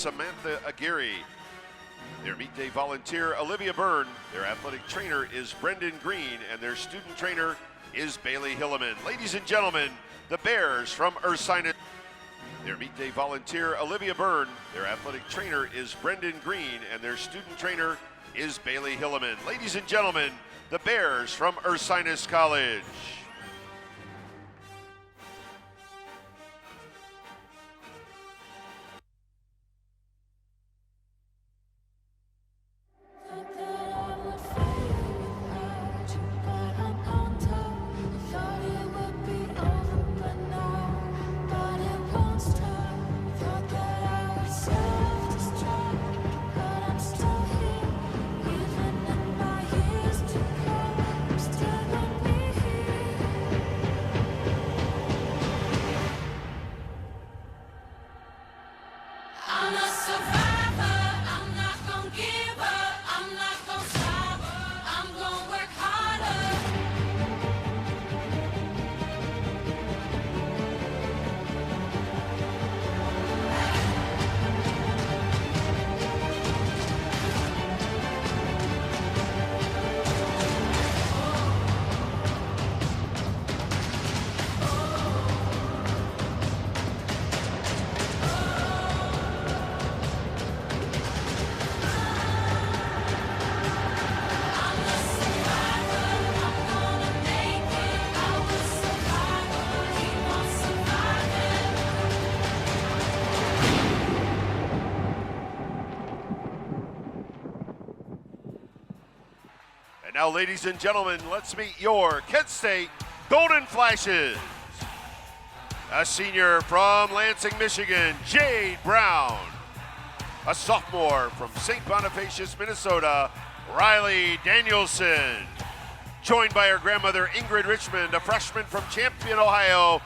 Samantha Aguirre. Their meet day volunteer, Olivia Byrne. Their athletic trainer is Brendan Green, and their student trainer is Bailey Hilleman. Ladies and gentlemen, the Bears from Ursinus. Their meet day volunteer, Olivia Byrne. Their athletic trainer is Brendan Green, and their student trainer is Bailey Hilleman. Ladies and gentlemen, the Bears from Ursinus College. And now, ladies and gentlemen, let's meet your Kent State Golden Flashes. A senior from Lansing, Michigan, Jade Brown. A sophomore from St. Bonifacius, Minnesota, Riley Danielson. Joined by her grandmother, Ingrid Richmond, a freshman from Champion, Ohio,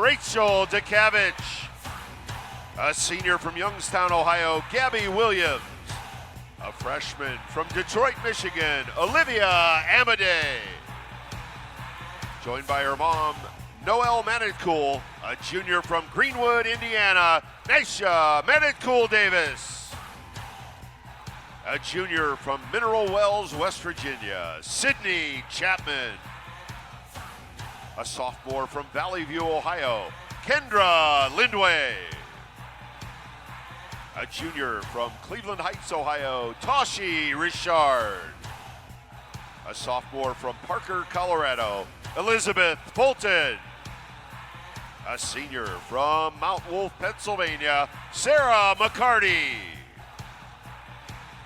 Rachel DeCavich. A senior from Youngstown, Ohio, Gabby Williams. A freshman from Detroit, Michigan, Olivia Amadei. Joined by her mom, Noelle Manitcool, a junior from Greenwood, Indiana, Naisha Manitcool Davis. A junior from Mineral Wells, West Virginia, Sydney Chapman. A sophomore from Valley View, Ohio, Kendra Lindway. A junior from Cleveland Heights, Ohio, Tashi Richard. A sophomore from Parker, Colorado, Elizabeth Fulton. A senior from Mount Wolf, Pennsylvania, Sarah McCarty.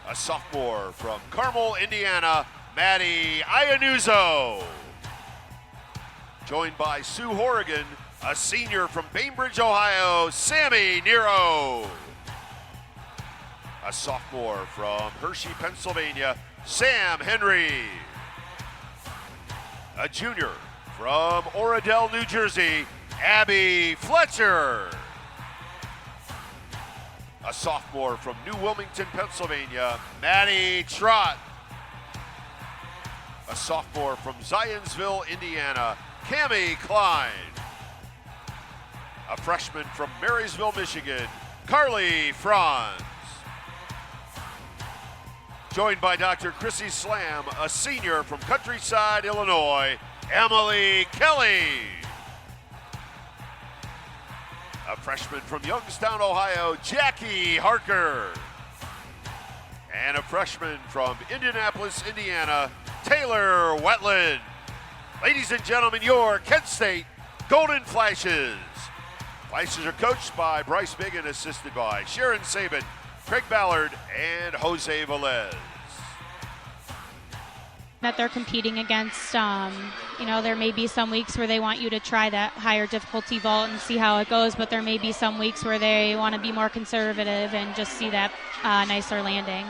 A sophomore from Carmel, Indiana, Maddie Iannuzzo. Joined by Sue Horrigan, a senior from Bainbridge, Ohio, Sammy Nero. A sophomore from Hershey, Pennsylvania, Sam Henry. A junior from Oradell, New Jersey, Abby Fletcher. A sophomore from New Wilmington, Pennsylvania, Maddie Trott. A sophomore from Zionsville, Indiana, Cami Klein. A freshman from Marysville, Michigan, Carly Franz. Joined by Dr. Chrissy Slam, a senior from Countryside, Illinois, Emily Kelly. A freshman from Youngstown, Ohio, Jackie Harker. And a freshman from Indianapolis, Indiana, Taylor Wetland. Ladies and gentlemen, your Kent State Golden Flashes. Flashes are coached by Bryce Biggin, assisted by Sharon Sabin, Craig Ballard, and Jose Velez. That they're competing against, there may be some weeks where they want you to try that higher difficulty vault and see how it goes, but there may be some weeks where they want to be more conservative and just see that nicer landing.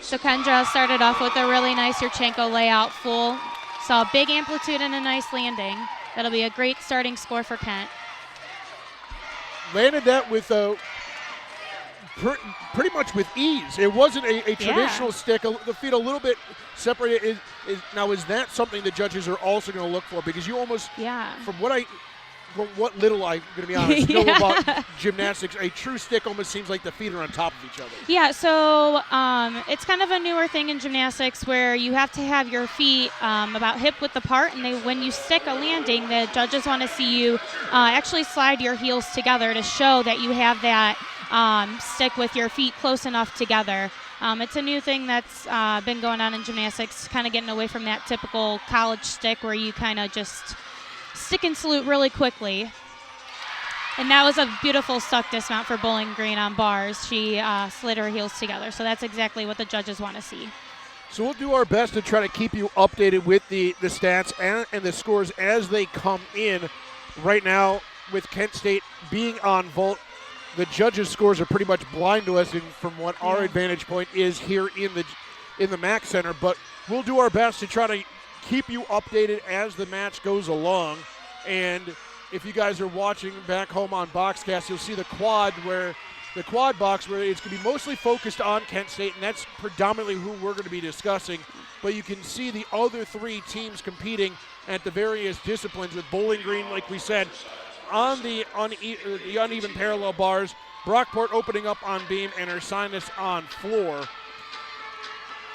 So Kendra started off with a really nice Yurchenko layout full. Saw a big amplitude and a nice landing. That'll be a great starting score for Kent. Landed that with pretty much with ease. It wasn't a traditional stick. The feet a little bit separated. Now, is that something the judges are also going to look for? Because you almost, from what from what little I'm going to be honest, know about gymnastics, a true stick almost seems like the feet are on top of each other. Yeah, so it's kind of a newer thing in gymnastics where you have to have your feet about hip width apart, and when you stick a landing, the judges want to see you actually slide your heels together to show that you have that stick with your feet close enough together. It's a new thing that's been going on in gymnastics, kind of getting away from that typical college stick where you kind of just stick and salute really quickly. And that was a beautiful stuck dismount for Bowling Green on bars. She slid her heels together, so that's exactly what the judges want to see. So we'll do our best to try to keep you updated with the stats and the scores as they come in. Right now, with Kent State being on vault, the judges' scores are pretty much blind to us from what our advantage point is here in the MAC Center, but we'll do our best to try to keep you updated as the match goes along. And if you guys are watching back home on Boxcast, you'll see the quad box where it's going to be mostly focused on Kent State, and that's predominantly who we're going to be discussing. But you can see the other three teams competing at the various disciplines, with Bowling Green, like we said, on the uneven parallel bars, Brockport opening up on beam, and Ursinus on floor.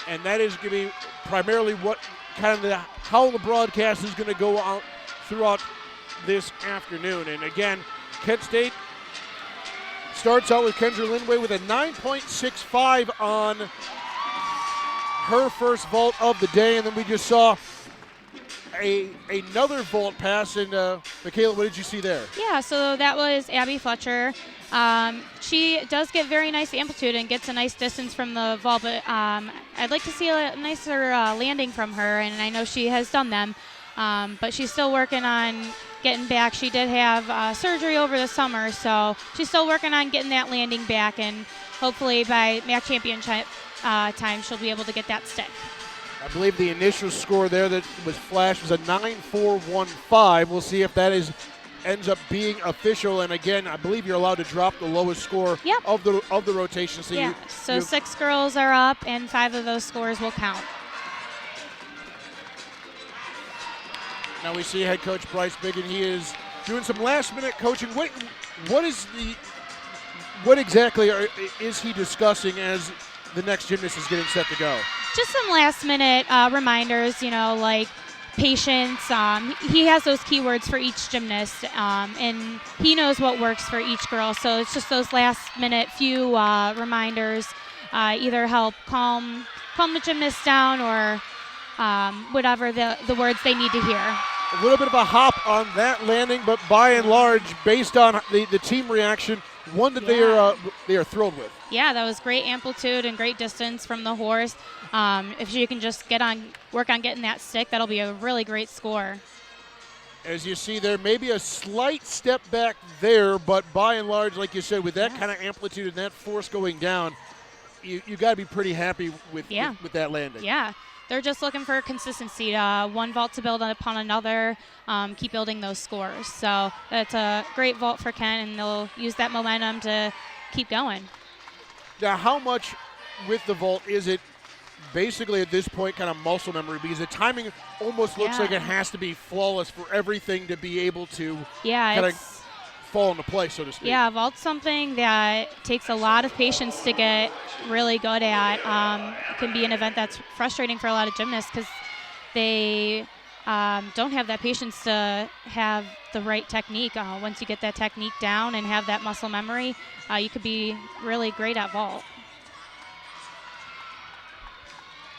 And that is going to be primarily what how the broadcast is going to go out throughout this afternoon. And again, Kent State starts out with Kendra Lindway with a 9.65 on her first vault of the day, and then we just saw another vault pass. And Michaela, what did you see there? Yeah, so that was Abby Fletcher. She does get very nice amplitude and gets a nice distance from the vault, but I'd like to see a nicer landing from her, and I know she has done them, but she's still working on getting back. She did have surgery over the summer, so she's still working on getting that landing back, and hopefully by MAC championship time she'll be able to get that stick. I believe the initial score there that was flashed was a 9.415. We'll see if that ends up being official. And again, I believe you're allowed to drop the lowest score of the rotation. So 6 girls are up, and 5 of those scores will count. Now we see head coach Bryce Biggin. He is doing some last-minute coaching. What exactly is he discussing as the next gymnast is getting set to go? Just some last-minute reminders, like patience. He has those keywords for each gymnast, and he knows what works for each girl. So it's just those last-minute few reminders, either help calm the gymnast down or whatever the words they need to hear. A little bit of a hop on that landing, but by and large, based on the team reaction, one that they are thrilled with. Yeah, that was great amplitude and great distance from the horse. If she can just work on getting that stick, that'll be a really great score. As you see there, maybe a slight step back there, but by and large, like you said, with that kind of amplitude and that force going down, you got to be pretty happy with that landing. Yeah. They're just looking for consistency, one vault to build upon another, keep building those scores. So that's a great vault for Kent, and they'll use that momentum to keep going. Now, how much with the vault is it basically at this point kind of muscle memory? Because the timing almost looks like it has to be flawless for everything to be able to kind of fall into place, so to speak. Yeah, vault's something that takes a lot of patience to get really good at. It can be an event that's frustrating for a lot of gymnasts because they don't have that patience to have the right technique. Once you get that technique down and have that muscle memory, you could be really great at vault.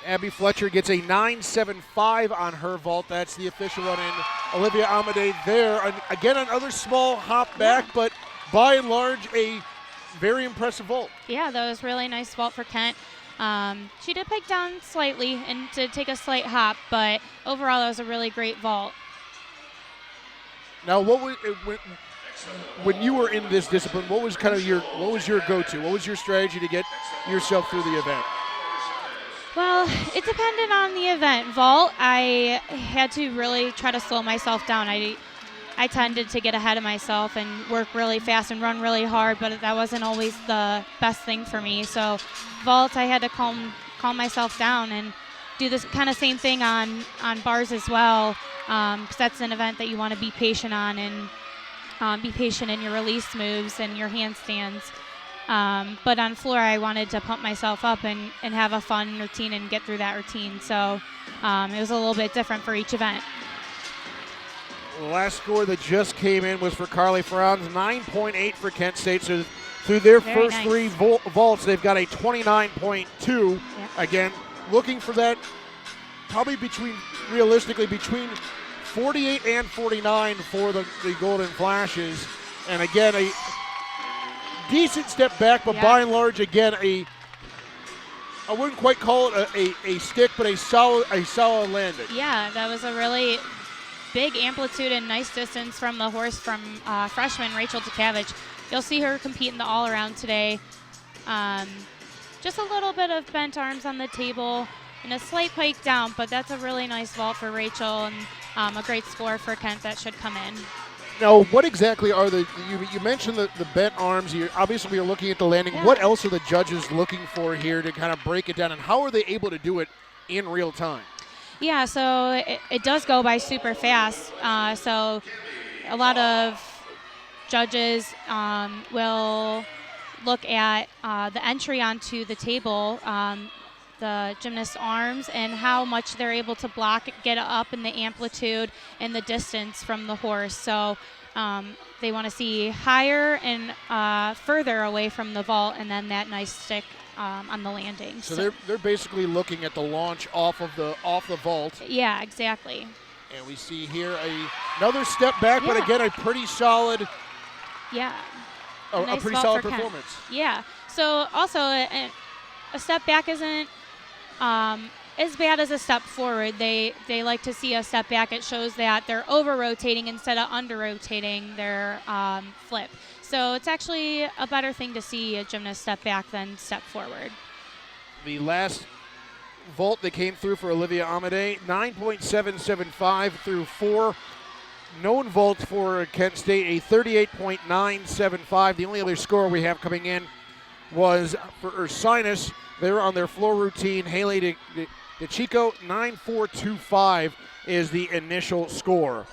Abby Fletcher gets a 9.75 on her vault. That's the official one. And Olivia Amade there. Again, another small hop back, but by and large, a very impressive vault. Yeah, that was really nice vault for Kent. She did peg down slightly and to take a slight hop, but overall, that was a really great vault. Now, when you were in this discipline, what was your go-to? What was your strategy to get yourself through the event? Well, it depended on the event. Vault, I had to really try to slow myself down. I tended to get ahead of myself and work really fast and run really hard, but that wasn't always the best thing for me. So vault, I had to calm myself down and do this kind of same thing on bars as well, because that's an event that you want to be patient on and be patient in your release moves and your handstands. But on floor, I wanted to pump myself up and have a fun routine and get through that routine. So it was a little bit different for each event. The last score that just came in was for Carly Franz, 9.8 for Kent State. So through their Very first nice. 3 vaults, they've got a 29.2. Yep. Again, looking for that probably realistically between 48 and 49 for the Golden Flashes. And again, a decent step back, but by and large, again, I wouldn't quite call it a stick, but a solid landing. Yeah, that was a really big amplitude and nice distance from the horse from freshman Rachel Tukavich. You'll see her compete in the all-around today. Just a little bit of bent arms on the table and a slight pike down, but that's a really nice vault for Rachel and a great score for Kent that should come in. Now, what exactly are you mentioned the bent arms. Obviously, we are looking at the landing. Yeah. What else are the judges looking for here to kind of break it down, and how are they able to do it in real time? Yeah, so it does go by super fast. So a lot of judges will look at the entry onto the table, the gymnast's arms, and how much they're able to block, get up in the amplitude and the distance from the horse. So they want to see higher and further away from the vault, and then that nice stick on the landing. So they're basically looking at the launch off the vault. Yeah, exactly. And we see here another step back, but again a pretty solid. Yeah. A Nice pretty vault solid for Kent. performance. Yeah. So also a step back isn't as bad as a step forward. They like to see a step back. It shows that they're over rotating instead of under rotating their flip. So it's actually a better thing to see a gymnast step back than step forward. The last vault that came through for Olivia Amade, 9.775 through 4 known vaults for Kent State, a 38.975. The only other score we have coming in was for Ursinus. They're on their floor routine. Haley DeChico, 9.425 is the initial score.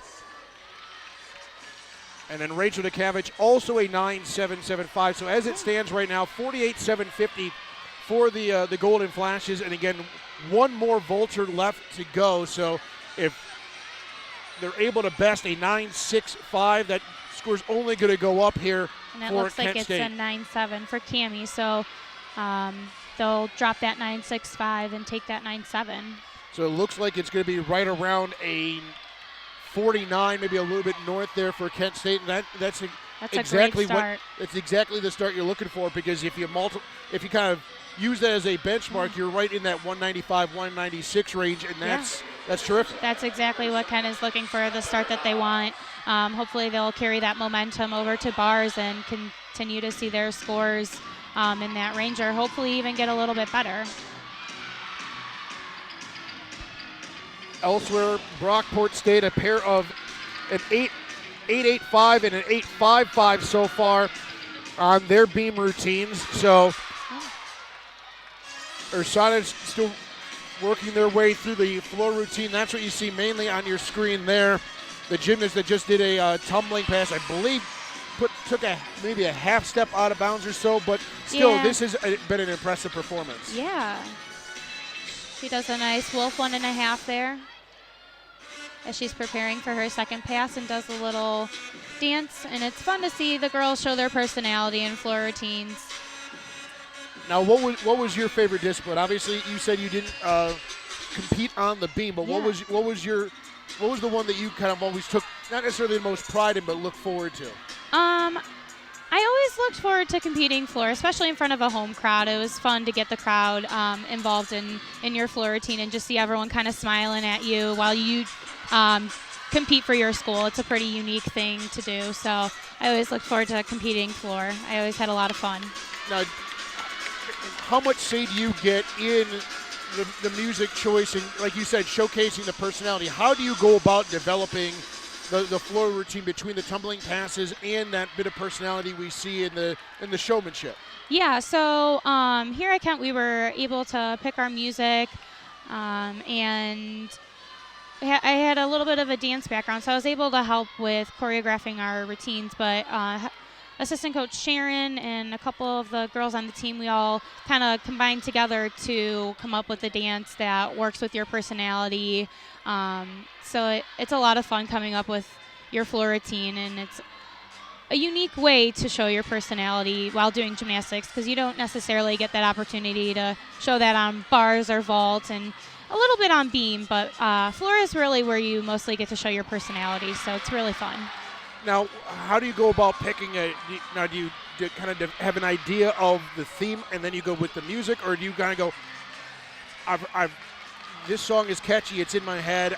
And then Rachel Tukavich, also a 9.775. So as it stands right now, 48.750 for the Golden Flashes. And again, one more vaulter left to go. So if they're able to best a 9.65, that score's only going to go up here And it for looks Kent like it's State. a 9.7 for Cammie. So they'll drop that 9.65 and take that 9.7. So it looks like it's going to be right around a 49, maybe a little bit north there for Kent State, and that's exactly a great start. That's exactly the start you're looking for, because if you kind of use that as a benchmark, you're right in that 195, 196 range, and that's terrific. That's exactly what Kent is looking for, the start that they want. Hopefully they'll carry that momentum over to bars and continue to see their scores in that range, or hopefully even get a little bit better. Elsewhere, Brockport State, a pair of an 8.85 and an 8.55 so far on their beam routines. So Ursinus still working their way through the floor routine. That's what you see mainly on your screen there. The gymnast that just did a tumbling pass, I believe, took maybe a half step out of bounds or so, but still, this has been an impressive performance. Yeah. She does a nice wolf 1.5 there as she's preparing for her second pass and does a little dance. And it's fun to see the girls show their personality in floor routines. Now, what was your favorite discipline? Obviously, you said you didn't compete on the beam, but what was the one that you kind of always took, not necessarily the most pride in, but looked forward to? I always looked forward to competing floor, especially in front of a home crowd. It was fun to get the crowd involved in your floor routine and just see everyone kind of smiling at you while you compete for your school. It's a pretty unique thing to do, so I always looked forward to competing floor. I always had a lot of fun. Now, how much say do you get in the music choice and, like you said, showcasing the personality? How do you go about developing the floor routine between the tumbling passes and that bit of personality we see in the showmanship? Yeah, so here at Kent we were able to pick our music and I had a little bit of a dance background, so I was able to help with choreographing our routines. But assistant coach Sharon and a couple of the girls on the team, we all kind of combined together to come up with a dance that works with your personality. So it's a lot of fun coming up with your floor routine, and it's a unique way to show your personality while doing gymnastics, because you don't necessarily get that opportunity to show that on bars or vault, and a little bit on beam, but floor is really where you mostly get to show your personality, so it's really fun. Now, how do you go about picking do you kind of have an idea of the theme and then you go with the music, or do you kind of go, this song is catchy, it's in my head,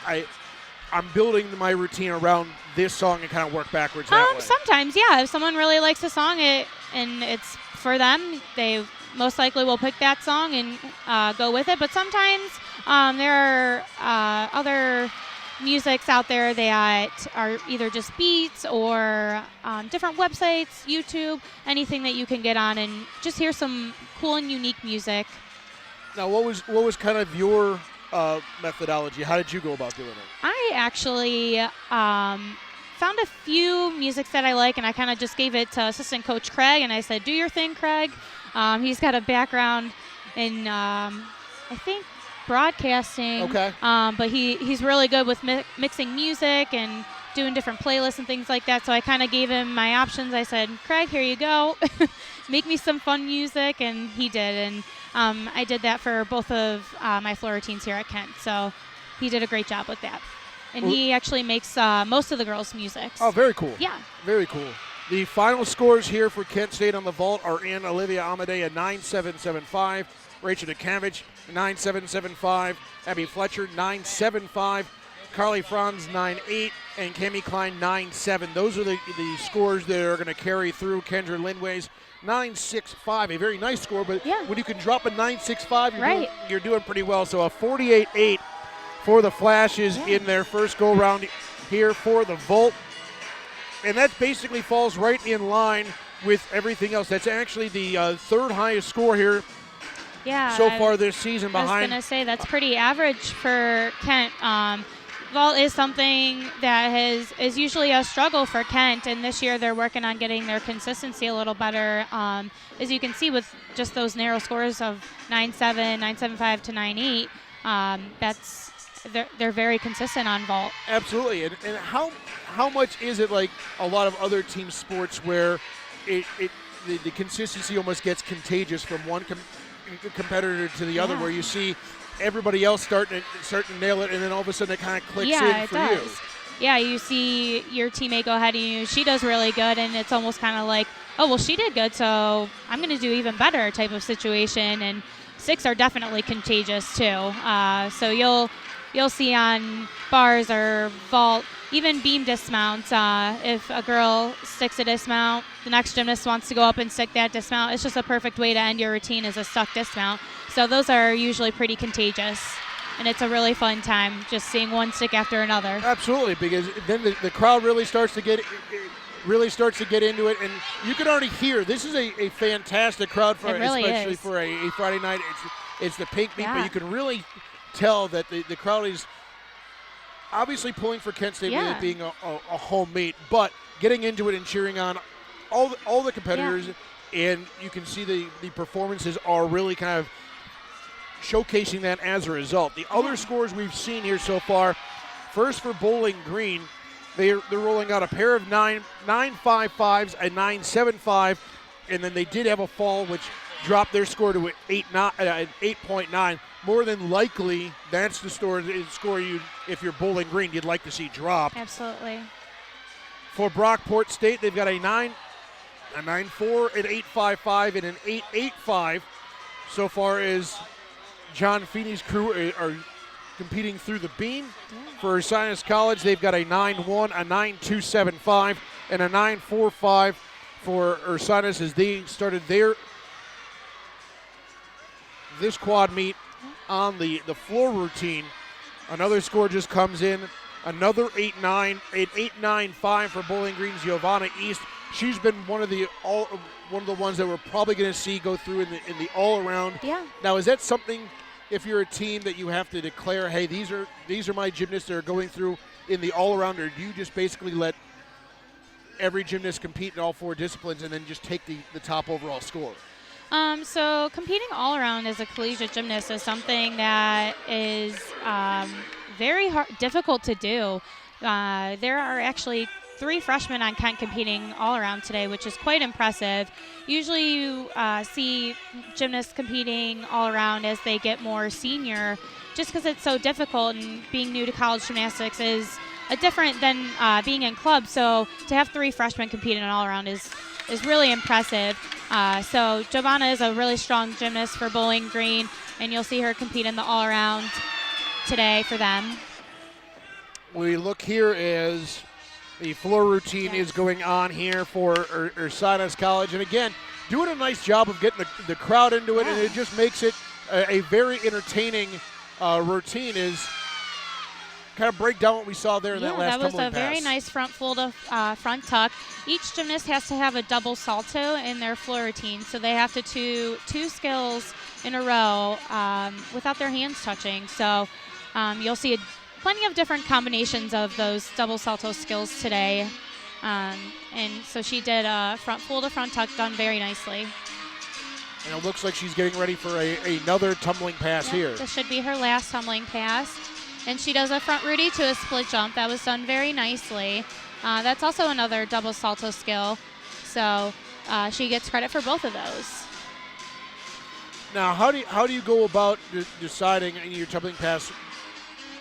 I'm building my routine around this song and kind of work backwards that way? Sometimes, yeah. If someone really likes a song and it's for them, they most likely will pick that song and go with it. But sometimes there are other musics out there that are either just beats or different websites, YouTube, anything that you can get on and just hear some cool and unique music. Now, what was kind of your methodology? How did you go about doing it? I actually found a few musics that I like, and I kind of just gave it to assistant coach Craig, and I said, do your thing, Craig. He's got a background in, I think, broadcasting. Okay. But he's really good with mixing music and doing different playlists and things like that. So I kind of gave him my options. I said, Craig, here you go. Make me some fun music, and he did. And I did that for both of my floor routines here at Kent. So he did a great job with that. And he actually makes most of the girls' music. Oh, very cool. Yeah. Very cool. The final scores here for Kent State on the vault are in Olivia Amadea 9.775, Rachel DeCavich 9.775, Abby Fletcher 9.75, Carly Franz 9.8, and Cami Klein 9.7. Those are the scores that are going to carry through. Kendra Lindway's 9.65, a very nice score, but when you can drop a 9.65, you're doing pretty well. So a 48.8 for the Flashes in their first go-round here for the vault. And that basically falls right in line with everything else. That's actually the third highest score here so far this season behind. I was going to say that's pretty average for Kent. Vault is something that is usually a struggle for Kent, and this year they're working on getting their consistency a little better. As you can see with just those narrow scores of 9.7, 9.75 to 9.8, they're very consistent on vault. Absolutely. And how much is it like a lot of other team sports where the consistency almost gets contagious from one competitor to the other, where you see everybody else starting to nail it, and then all of a sudden it kind of clicks in for you. Yeah, you see your teammate go ahead and she does really good, and it's almost kind of like, oh, well, she did good, so I'm going to do even better type of situation. And six are definitely contagious too. So you'll see on bars or vault, even beam dismounts, if a girl sticks a dismount, the next gymnast wants to go up and stick that dismount. It's just a perfect way to end your routine as a stuck dismount. So those are usually pretty contagious, and it's a really fun time just seeing one stick after another. Absolutely, because then the crowd really starts to get into it, and you can already hear this is a fantastic crowd for especially for a Friday night. It's the pink beat, but you can really tell that the crowd is obviously pulling for Kent State with it being a home meet, but getting into it and cheering on all the competitors, and you can see the performances are really kind of showcasing that as a result. The other scores we've seen here so far, first for Bowling Green, they're rolling out a pair of 9.55s, a 9.75, and then they did have a fall which dropped their score to an 8.9. More than likely, that's the score you, if you're Bowling Green, you'd like to see drop. Absolutely. For Brockport State, they've got a 9.4, an 8.55, and an 8.85. So far as John Feeney's crew are competing through the beam. For Ursinus College, they've got a 9.1, a 9.275, and a 9.45 for Ursinus as they started this quad meet on the floor routine. Another score just comes in, another 8.9, an 8.95 for Bowling Green's Giovanna East. She's been one of the ones that we're probably going to see go through in the all around. Yeah. Now, is that something if you're a team that you have to declare, hey, these are my gymnasts that are going through in the all-around, or do you just basically let every gymnast compete in all 4 disciplines and then just take the top overall score? So competing all around as a collegiate gymnast is something that is very difficult to do. There are actually 3 freshmen on Kent competing all around today, which is quite impressive. Usually you see gymnasts competing all around as they get more senior, just because it's so difficult, and being new to college gymnastics is different than being in club. So to have 3 freshmen competing all around is really impressive. So Giovanna is a really strong gymnast for Bowling Green, and you'll see her compete in the all-around today for them. We look here as the floor routine is going on here for Ursinus College. And again, doing a nice job of getting the crowd into it, and it just makes it a very entertaining routine. Is kind of break down what we saw there in that last tumbling pass. That was a very nice front fold of front tuck. Each gymnast has to have a double salto in their floor routine, so they have to do 2 skills in a row without their hands touching. So you'll see plenty of different combinations of those double salto skills today. And so she did a front fold to front tuck, done very nicely. And it looks like she's getting ready for another tumbling pass here. This should be her last tumbling pass. And she does a front Rudy to a split jump. That was done very nicely. That's also another double salto skill. So she gets credit for both of those. Now, how do you go about deciding in your tumbling pass?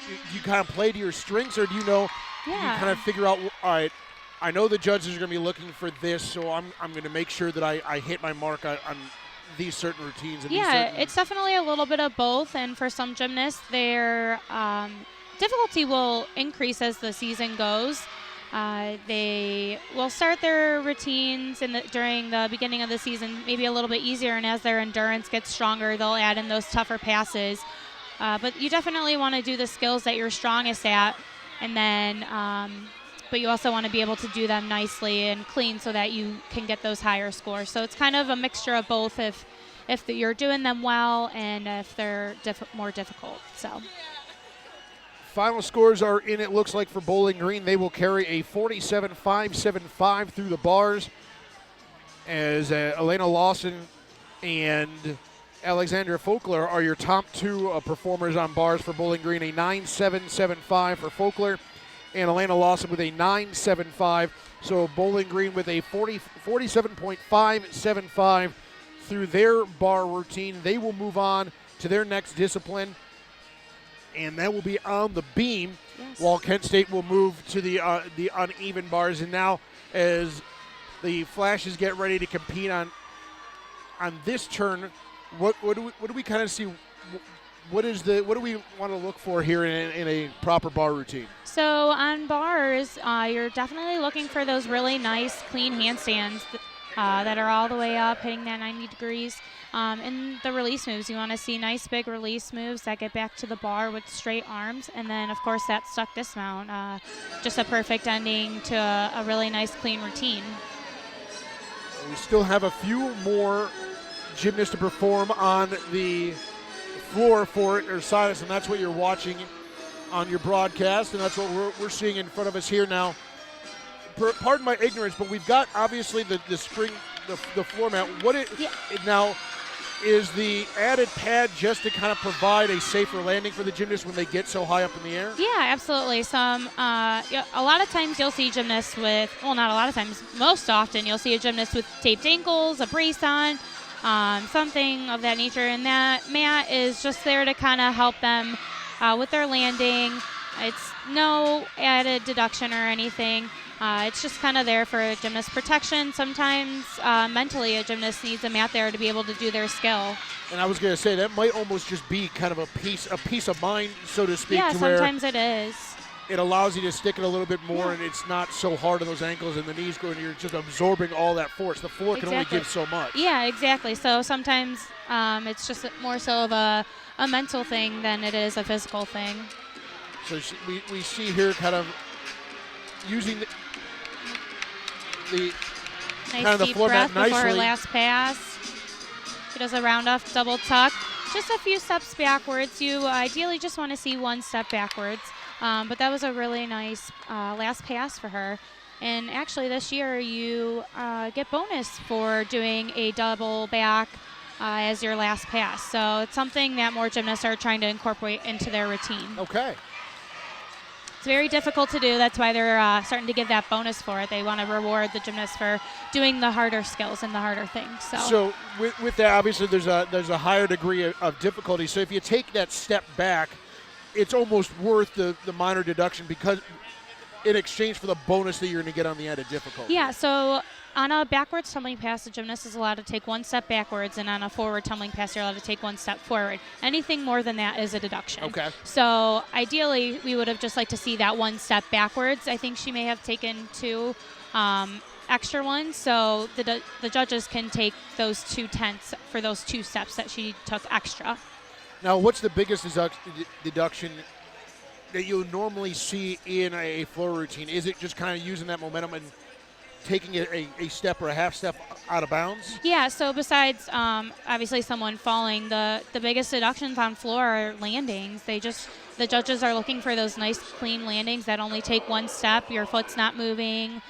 Do you kind of play to your strengths, or do you know, you kind of figure out, all right, I know the judges are going to be looking for this, so I'm going to make sure that I hit my mark on these certain routines. And it's definitely a little bit of both, and for some gymnasts, their difficulty will increase as the season goes. They will start their routines during the beginning of the season maybe a little bit easier, and as their endurance gets stronger, they'll add in those tougher passes. But you definitely want to do the skills that you're strongest at, and then but you also want to be able to do them nicely and clean so that you can get those higher scores. So it's kind of a mixture of both if you're doing them well and if they're more difficult. So final scores are in, it looks like, for Bowling Green. They will carry a 47.575 through the bars, as Elena Lawson and Alexandra Folkler are your top 2 performers on bars for Bowling Green. A 9.775 for Folkler, and Elena Lawson with a 9.75. So Bowling Green with a 47.575 through their bar routine. They will move on to their next discipline, and that will be on the beam, while Kent State will move to the uneven bars. And now, as the Flashes get ready to compete on this turn, what do we kind of see? What do we want to look for here in a proper bar routine? So on bars, you're definitely looking for those really nice, clean handstands that are all the way up, hitting that 90 degrees. In the release moves, you want to see nice, big release moves that get back to the bar with straight arms. And then, of course, that stuck dismount. Just a perfect ending to a really nice, clean routine. We still have a few more gymnasts to perform on the floor for Ursinus, and that's what you're watching on your broadcast, and that's what we're seeing in front of us here now. Pardon my ignorance, but we've got obviously the floor mat. Now, is the added pad just to kind of provide a safer landing for the gymnasts when they get so high up in the air? Yeah, absolutely. A lot of times you'll see gymnasts with, well, not a lot of times, most often you'll see a gymnast with taped ankles, a brace on, something of that nature, and that mat is just there to kind of help them with their landing. It's no added deduction or anything. It's just kind of there for gymnast protection. Sometimes mentally a gymnast needs a mat there to be able to do their skill. And I was going to say, that might almost just be kind of a peace of mind, so to speak. Yeah, to sometimes it is. It allows you to stick it a little bit more, and it's not so hard on those ankles and the knees going. You're just absorbing all that force. The floor can only give so much. Yeah, exactly. So sometimes it's just more so of a mental thing than it is a physical thing. So we see here kind of using the nice kind of the deep floor breath mat before her nicely. last pass. She does a round off double tuck. just a few steps backwards. You ideally just want to see one step backwards, but that was a really nice last pass for her. And actually this year you get bonus for doing a double back as your last pass. So it's something that more gymnasts are trying to incorporate into their routine. Okay. It's very difficult to do. That's why they're starting to give that bonus for it. They want to reward the gymnasts for doing the harder skills and the harder things. So with that, obviously there's a higher degree of difficulty. So if you take that step back, it's almost worth the minor deduction because in exchange for the bonus that you're going to get on the added difficulty. Yeah, so on a backwards tumbling pass, the gymnast is allowed to take one step backwards, and on a forward tumbling pass, you're allowed to take one step forward. Anything more than that is a deduction. Okay. So ideally, we would have just liked to see that one step backwards. I think she may have taken 2 extra ones, so the judges can take those 2/10 for those 2 steps that she took extra. Now, what's the biggest deduction that you'll normally see in a floor routine? Is it just kind of using that momentum and taking a step or a half step out of bounds? Yeah, so besides obviously someone falling, the biggest deductions on floor are landings. The judges are looking for those nice clean landings that only take one step, your foot's not moving,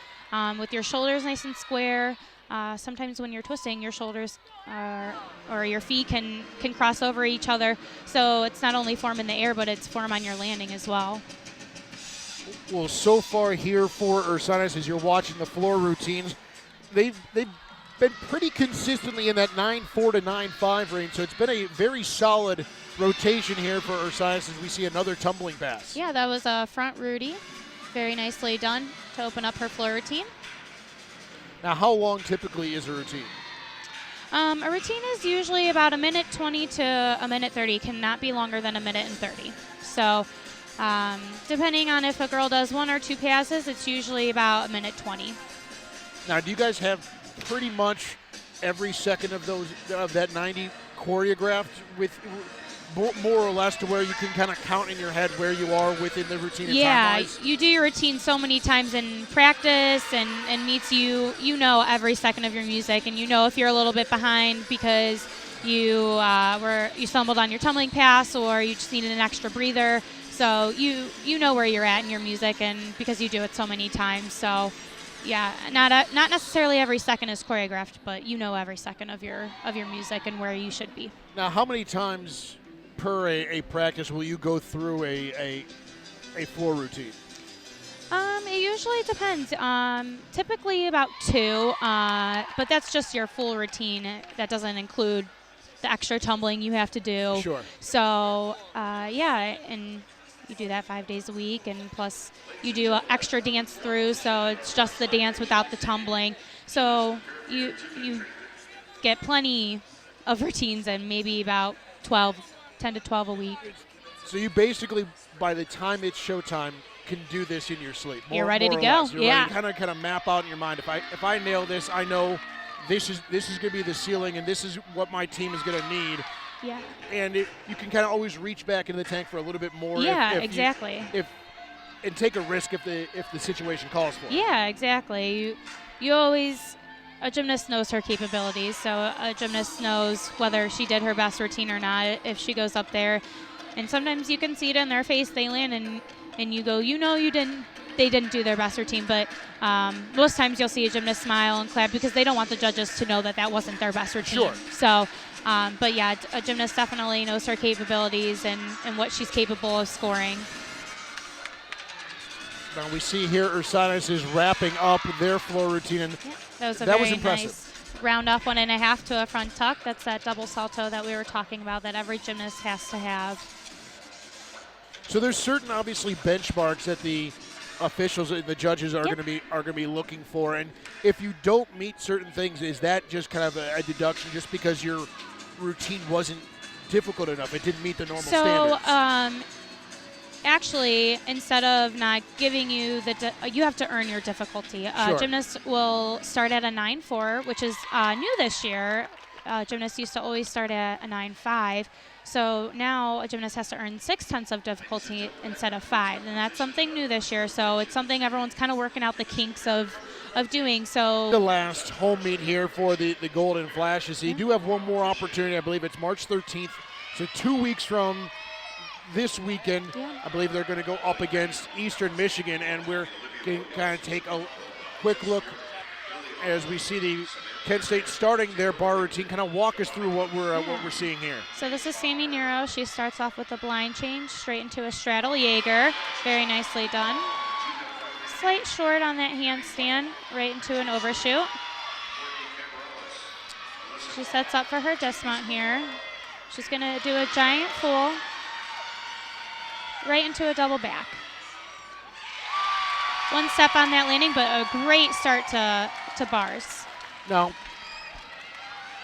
with your shoulders nice and square. Sometimes when you're twisting, your shoulders or your feet can cross over each other. So it's not only form in the air, but it's form on your landing as well. Well, so far here for Ursinus, as you're watching the floor routines, they've been pretty consistently in that 9-4 to 9-5 range. So it's been a very solid rotation here for Ursinus as we see another tumbling pass. Yeah, that was a front Rudy. Very nicely done to open up her floor routine. Now, how long typically is a routine? A routine is usually about 1:20 to 1:30. Cannot be longer than 1:30. So depending on if a girl does 1 or 2 passes, it's usually about 1:20. Now, do you guys have pretty much every second of that 90 choreographed with more or less to where you can kind of count in your head where you are within the routine? Yeah, time-wise? you do your routine so many times in practice and meets. You know every second of your music, and you know if you're a little bit behind because you stumbled on your tumbling pass or you just needed an extra breather. So you know where you're at in your music, and because you do it so many times. So yeah, not necessarily every second is choreographed, but you know every second of your music and where you should be. Now, how many times per a practice will you go through a floor routine? It usually depends. Typically about 2, but that's just your full routine. That doesn't include the extra tumbling you have to do. Sure. So yeah, and you do that 5 days a week, and plus you do an extra dance through, so it's just the dance without the tumbling. So you get plenty of routines, and maybe about 10 to 12 a week. So you basically, by the time it's showtime, can do this in your sleep. You're ready to go. Yeah. Kind of map out in your mind. If I nail this, I know this is going to be the ceiling, and this is what my team is going to need. Yeah. And you can kind of always reach back into the tank for a little bit more. Yeah, if exactly. And take a risk if the situation calls for it. Yeah, exactly. You always. A gymnast knows her capabilities, so a gymnast knows whether she did her best routine or not if she goes up there. And sometimes you can see it in their face. They land and you go, they didn't do their best routine. But most times you'll see a gymnast smile and clap because they don't want the judges to know that wasn't their best routine. Sure. So, but yeah, a gymnast definitely knows her capabilities and what she's capable of scoring. Now we see here Ursinus is wrapping up their floor routine. And yeah, that was a that very was impressive. Nice round off 1.5 to a front tuck. That's that double salto that we were talking about that every gymnast has to have. So there's certain obviously benchmarks that the officials and the judges are going to be looking for, and if you don't meet certain things, is that just kind of a deduction just because your routine wasn't difficult enough? It didn't meet the normal standards. Actually, instead of not giving you you have to earn your difficulty. Sure. Gymnasts will start at a 9-4, which is new this year. Gymnasts used to always start at a 9-5. So now a gymnast has to earn 6/10 of difficulty instead of 5, and that's something new this year. So it's something everyone's kind of working out the kinks of doing. So the last home meet here for the Golden Flashes. So you do have one more opportunity. I believe it's March 13th So 2 weeks from this weekend, Yeah. I believe they're going to go up against Eastern Michigan, and we're going to kind of take a quick look as we see the Kent State starting their bar routine. Kind of walk us through what we're seeing here. So this is Sammy Nero. She starts off with a blind change straight into a straddle Jaeger. Very nicely done. Slight short on that handstand, right into an overshoot. She sets up for her dismount here. She's going to do a giant full right into a double back. One step on that landing, but a great start to bars. Now,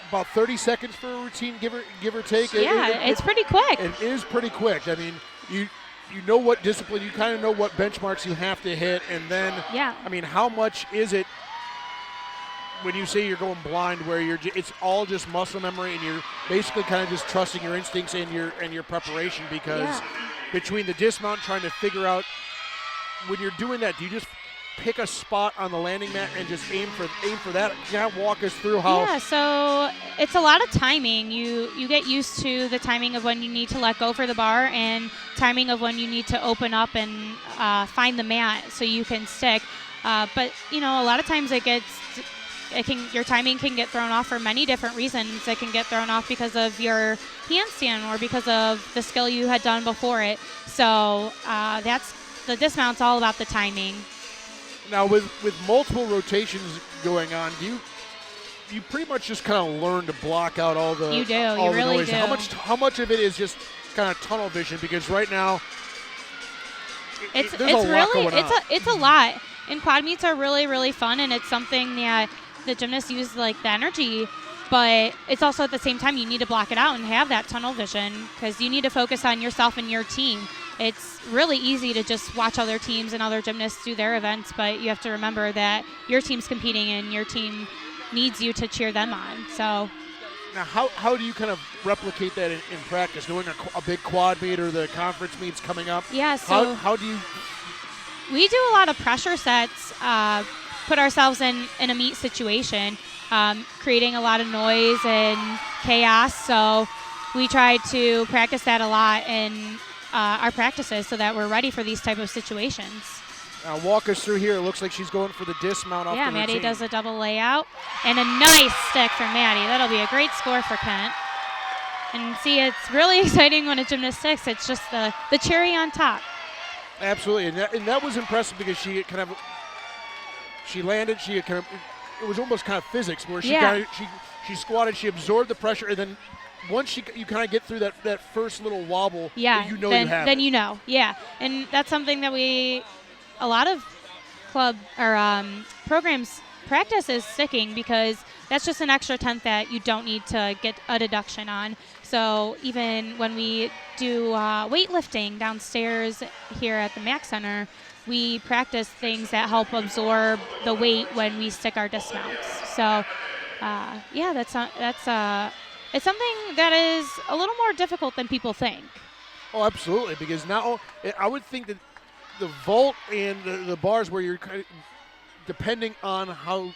about 30 seconds for a routine, give or take. Yeah, it's pretty quick. It is pretty quick. I mean, you know what discipline, you kind of know what benchmarks you have to hit, and then, Yeah. I mean, how much is it when you say you're going blind, where it's all just muscle memory, and you're basically kind of just trusting your instincts and your preparation, because between the dismount, trying to figure out when you're doing that, do you just pick a spot on the landing mat and just aim for that? Can you walk us through how? Yeah, so it's a lot of timing. You get used to the timing of when you need to let go for the bar, and timing of when you need to open up and find the mat so you can stick. But a lot of times your timing can get thrown off for many different reasons. It can get thrown off because of your handstand or because of the skill you had done before it. So that's the dismount's all about the timing. Now, with multiple rotations going on, you pretty much just kind of learn to block out all the You do. all You the really noise. do. How much of it is just kind of tunnel vision? Because right now, It's there's a lot really going on. it's a lot. And quad meets are really, really fun, and it's something that the gymnasts use like the energy. But it's also at the same time you need to block it out and have that tunnel vision, because you need to focus on yourself and your team. It's really easy to just watch other teams and other gymnasts do their events, but you have to remember that your team's competing and your team needs you to cheer them on. So now, how do you kind of replicate that in practice? Doing a big quad meet or the conference meets coming up? Yeah, so how do you? we do a lot of pressure sets, put ourselves in a meet situation, creating a lot of noise and chaos. So we try to practice that a lot in our practices so that we're ready for these type of situations. Now walk us through here. It looks like she's going for the dismount off the routine. Maddie does a double layout, and a nice stick from Maddie. That'll be a great score for Kent. And see, it's really exciting when a gymnast sticks. It's just the cherry on top. Absolutely, and that was impressive, because she landed. It was almost kind of physics, where she squatted, she absorbed the pressure, and then once you kind of get through that first little wobble, you have then it. you know, and that's something that a lot of club or programs practice is sticking, because that's just an extra tenth that you don't need to get a deduction on. So even when we do weightlifting downstairs here at the MAC Center, we practice things that help absorb the weight when we stick our dismounts. So it's something that is a little more difficult than people think. Oh, absolutely, because now I would think that the vault and the bars, where you're kind of, depending on how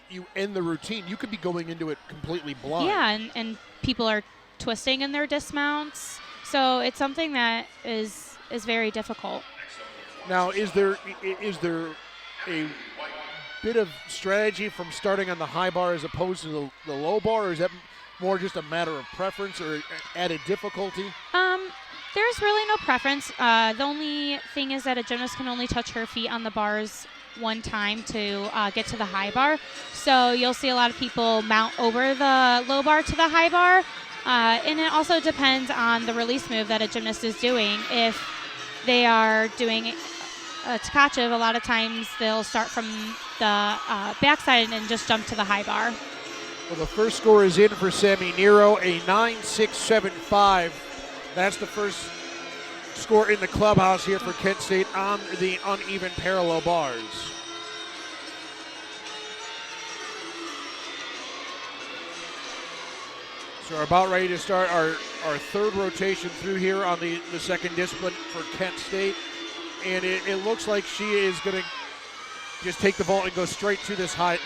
you end the routine, you could be going into it completely blind. Yeah, and people are twisting in their dismounts, so it's something that is very difficult. Now, is there a bit of strategy from starting on the high bar as opposed to the low bar, or is that more just a matter of preference or added difficulty? There's really no preference. The only thing is that a gymnast can only touch her feet on the bars one time to get to the high bar. So you'll see a lot of people mount over the low bar to the high bar. And it also depends on the release move that a gymnast is doing. If they are doing a Tkachev, a lot of times they'll start from the backside and just jump to the high bar. Well, the first score is in for Sammy Nero, a 9.675. That's the first score in the clubhouse here for Kent State on the uneven parallel bars. So we're about ready to start our third rotation through here on the second discipline for Kent State. And it looks like she is going to just take the vault and go straight to this high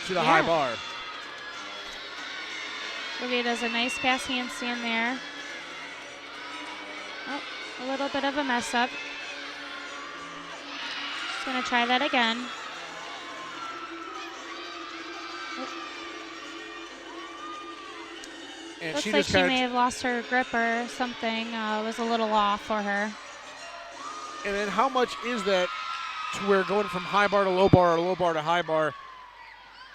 bar. Olivia does a nice pass handstand there. Oh, a little bit of a mess up. She's going to try that again. And Looks she like just she kind may of, have lost her grip or something. Was a little off for her. and then how much is that to where going from high bar to low bar or low bar to high bar,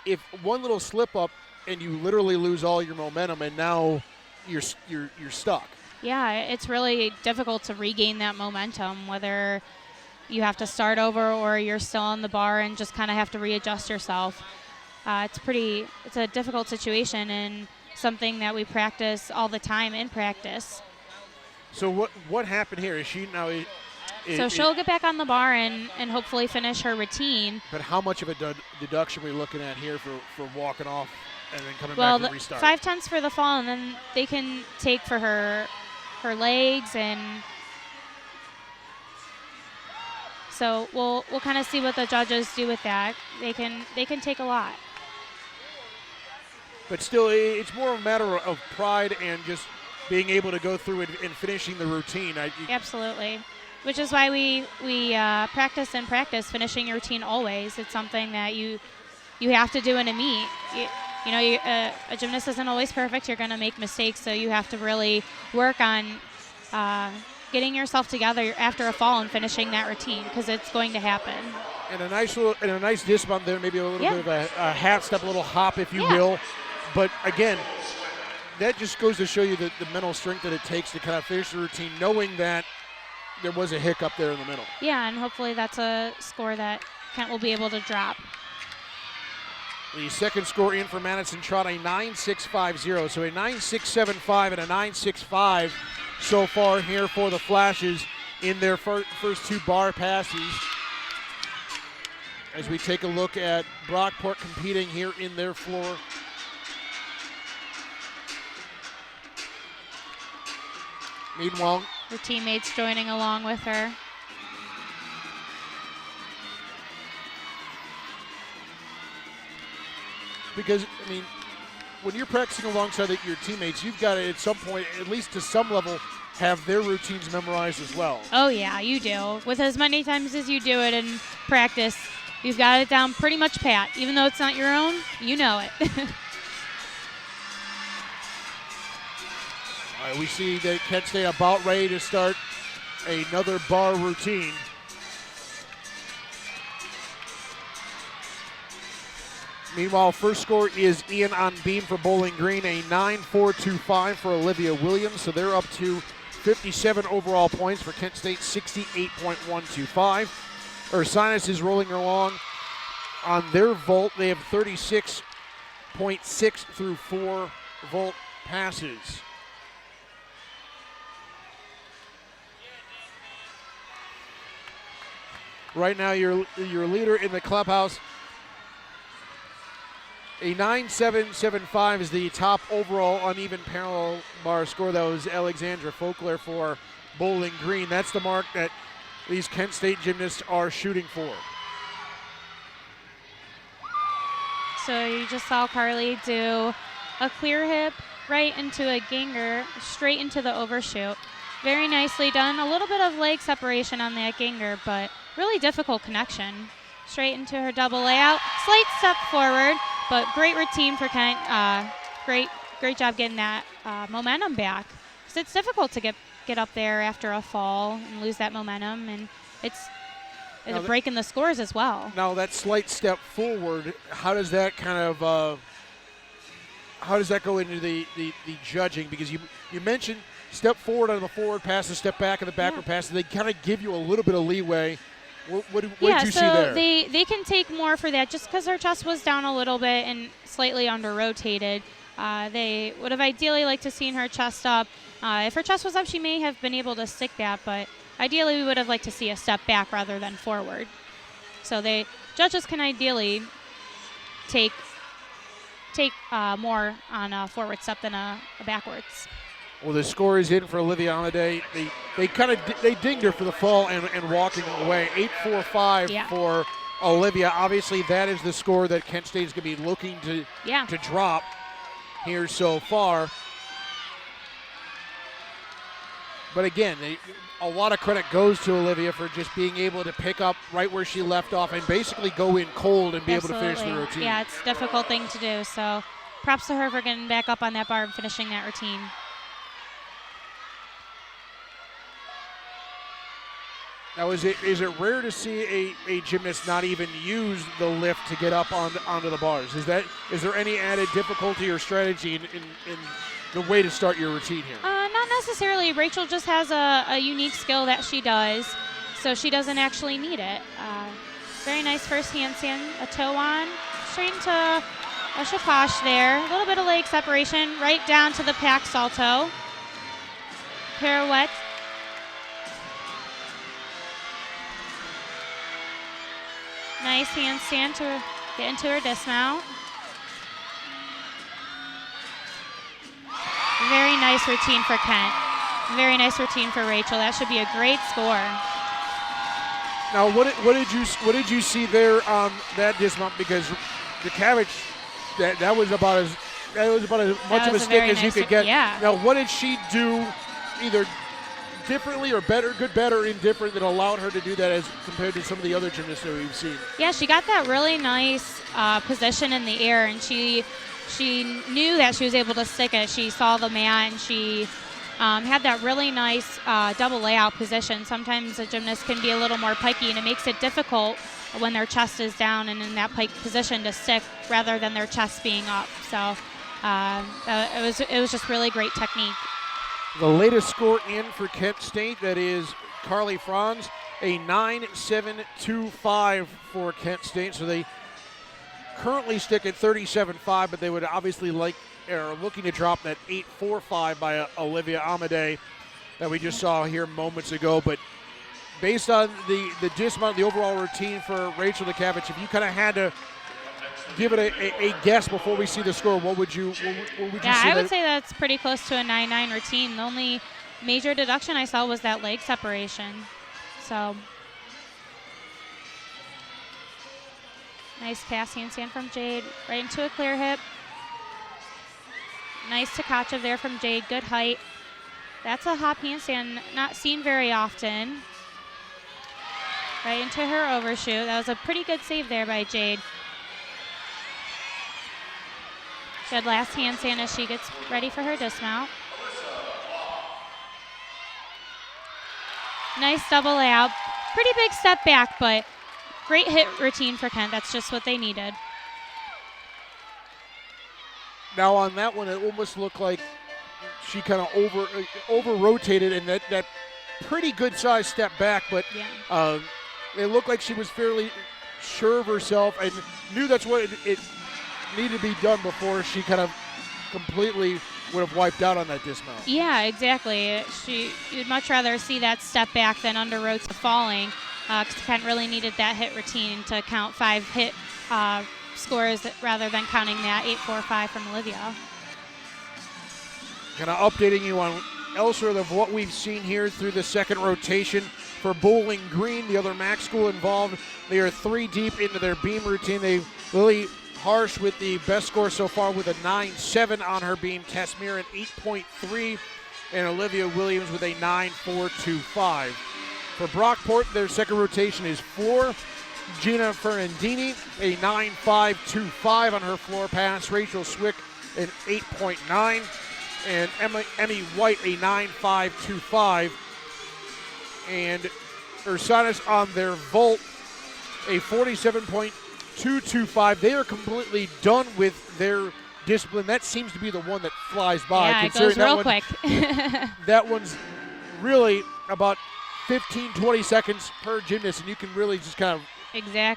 if one little slip up and you literally lose all your momentum and now you're stuck. Yeah, it's really difficult to regain that momentum, whether you have to start over or you're still on the bar and just kind of have to readjust yourself. It's a difficult situation and something that we practice all the time in practice. So what happened here? Is she now? So she'll get back on the bar and hopefully finish her routine. But how much of a deduction are we looking at here for walking off and then coming Well, back and restart? 5/10 for the fall, and then they can take for her legs, and so we'll kind of see what the judges do with that. They can take a lot. But still, it's more a matter of pride and just being able to go through and finishing the routine. Absolutely. Which is why we practice finishing your routine always. It's something that you have to do in a meet. A gymnast isn't always perfect. You're going to make mistakes, so you have to really work on getting yourself together after a fall and finishing that routine, because it's going to happen. And a nice dismount there, maybe a little bit of a half step, a little hop, if you will. But again, that just goes to show you the mental strength that it takes to kind of finish the routine, knowing that there was a hiccup there in the middle. Yeah, and hopefully that's a score that Kent will be able to drop. The second score in for Madison Trot, a 9.650. So a 9.675 and a 9.65 so far here for the Flashes in their first two bar passes. As we take a look at Brockport competing here in their floor. Meanwhile, her teammates joining along with her. Because, I mean, when you're practicing alongside your teammates, you've got to, at some point, at least to some level, have their routines memorized as well. Oh, yeah, you do. With as many times as you do it in practice, you've got it down pretty much pat. Even though it's not your own, you know it. All right, we see that Kent State about ready to start another bar routine. Meanwhile, first score is Ian on beam for Bowling Green, a 9.425 for Olivia Williams. So they're up to 57 overall points for Kent State, 68.125. Ursinus is rolling along on their vault. They have 36.6 through 4 vault passes. Right now, your leader in the clubhouse, a 9.775 is the top overall uneven parallel bar score. That was Alexandra Folkler for Bowling Green. That's the mark that these Kent State gymnasts are shooting for. So you just saw Carly do a clear hip right into a ganger, straight into the overshoot. Very nicely done. A little bit of leg separation on that ganger, but really difficult connection. Straight into her double layout. Slight step forward, but great routine for Kent. Great job getting that momentum back. Because it's difficult to get up there after a fall and lose that momentum, and it's breaking the scores as well. Now that slight step forward, how does that kind of how does that go into the judging? Because you mentioned step forward on the forward passes, step back on the backward passes. They kind of give you a little bit of leeway. What did you see there? They can take more for that just because her chest was down a little bit and slightly under-rotated. They would have ideally liked to seen her chest up. If her chest was up, she may have been able to stick that, but ideally we would have liked to see a step back rather than forward. So judges can ideally take more on a forward step than a backwards. Well, the score is in for Olivia Holiday. They dinged her for the fall and walking away. 8.45 for Olivia. Obviously, that is the score that Kent State is going to be looking to drop here so far. But again, a lot of credit goes to Olivia for just being able to pick up right where she left off and basically go in cold and be able to finish the routine. Yeah, it's a difficult thing to do. So props to her for getting back up on that bar and finishing that routine. Now, is it rare to see a gymnast not even use the lift to get up onto the bars? Is there any added difficulty or strategy in the way to start your routine here? Not necessarily. Rachel just has a unique skill that she does, so she doesn't actually need it. Very nice first handstand, a toe on, straight into a shapash there. A little bit of leg separation, right down to the pack salto. Pirouette. Nice handstand to get into her dismount. Very nice routine for Kent. Very nice routine for Rachel. That should be a great score. Now, what did you see there on that dismount? Because the cabbage, that was about as much of a stick as you could get. Yeah. Now, what did she do, either differently or better, indifferent, that allowed her to do that as compared to some of the other gymnasts that we've seen? Yeah, she got that really nice position in the air, and she knew that she was able to stick it. She saw the mat, and she had that really nice double layout position. Sometimes a gymnast can be a little more pikey, and it makes it difficult when their chest is down and in that pike position to stick rather than their chest being up. So it was just really great technique. The latest score in for Kent State, that is Carly Franz, a 9.725 for Kent State. So they currently stick at 37.5, but they would obviously are looking to drop that 8.45 by Olivia Amadei that we just saw here moments ago. But based on the dismount, the overall routine for Rachel DeCavich, if you kind of had to give it a guess before we see the score, what would you say? I would say that's pretty close to a 9.9 routine. The only major deduction I saw was that leg separation. So nice pass handstand from Jade, right into a clear hip. Nice Tkachev there from Jade, good height. That's a hop handstand, not seen very often. Right into her overshoot. That was a pretty good save there by Jade. Good last handstand as she gets ready for her dismount. Nice double layout. Pretty big step back, but great hit routine for Kent. That's just what they needed. Now on that one, it almost looked like she kind of over rotated, and that pretty good size step back, but yeah. It looked like she was fairly sure of herself and knew that's what it needed to be done before she kind of completely would have wiped out on that dismount. Yeah, exactly. You'd much rather see that step back than under rotes falling, because Kent really needed that hit routine to count 5 hit scores rather than counting that 8.45 from Olivia. Kind of updating you on elsewhere of what we've seen here through the second rotation for Bowling Green, the other MAC school involved. They are 3 deep into their beam routine. Lily Harsh with the best score so far with a 9.7 on her beam. Tess Mir an 8.3, and Olivia Williams with a 9.425. For Brockport, their second rotation is 4. Gina Ferrandini, a 9.525 on her floor pass. Rachel Swick, an 8.9. And Emmy White, a 9.525. And Ursinus on their vault, a 47.225. They are completely done with their discipline. That seems to be the one that flies by. Yeah, it goes real quick. That one's really about 15, 20 seconds per gymnast, and you can really just kind of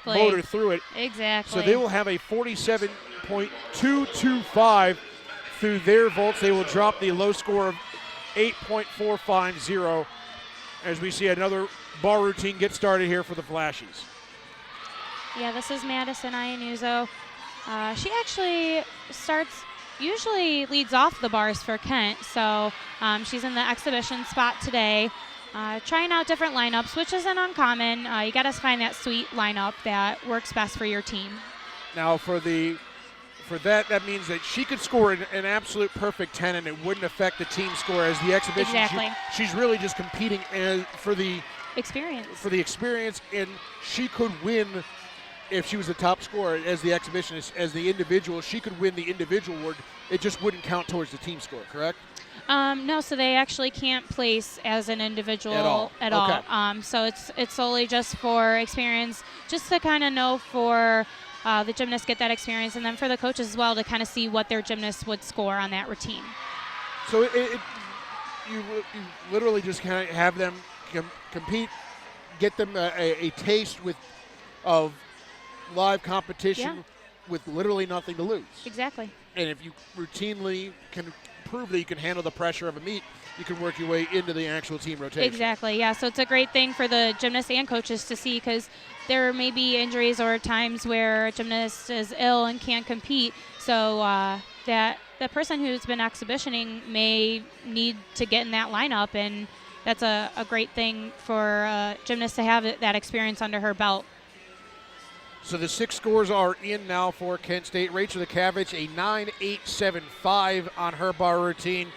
motor through it. Exactly. So they will have a 47.225 through their vaults. They will drop the low score of 8.450 as we see another bar routine get started here for the Flashies. Yeah, this is Madison Iannuzzo. She actually usually leads off the bars for Kent, so she's in the exhibition spot today. Trying out different lineups, which isn't uncommon. You got to find that sweet lineup that works best for your team. Now for for that means that she could score an absolute perfect 10 and it wouldn't affect the team score. As the exhibition, Exactly. she's really just competing for the experience. And she could win if she was the top scorer as the exhibition, as the individual. She could win the individual award. It just wouldn't count towards the team score, correct? No, so they actually can't place as an individual at all. Okay. So it's solely just for experience, just to kind of know for the gymnasts get that experience, and then for the coaches as well to kind of see what their gymnasts would score on that routine. So you literally just kind of have them compete, get them a taste of live competition with literally nothing to lose. Exactly. And if you routinely can prove that you can handle the pressure of a meet, you can work your way into the actual team rotation. Exactly, yeah. So it's a great thing for the gymnasts and coaches to see, because there may be injuries or times where a gymnast is ill and can't compete. So that the person who's been exhibitioning may need to get in that lineup, and that's a great thing for gymnasts to have that experience under her belt. So the 6 scores are in now for Kent State. Rachel Lukavich, a 9.875 on her bar routine.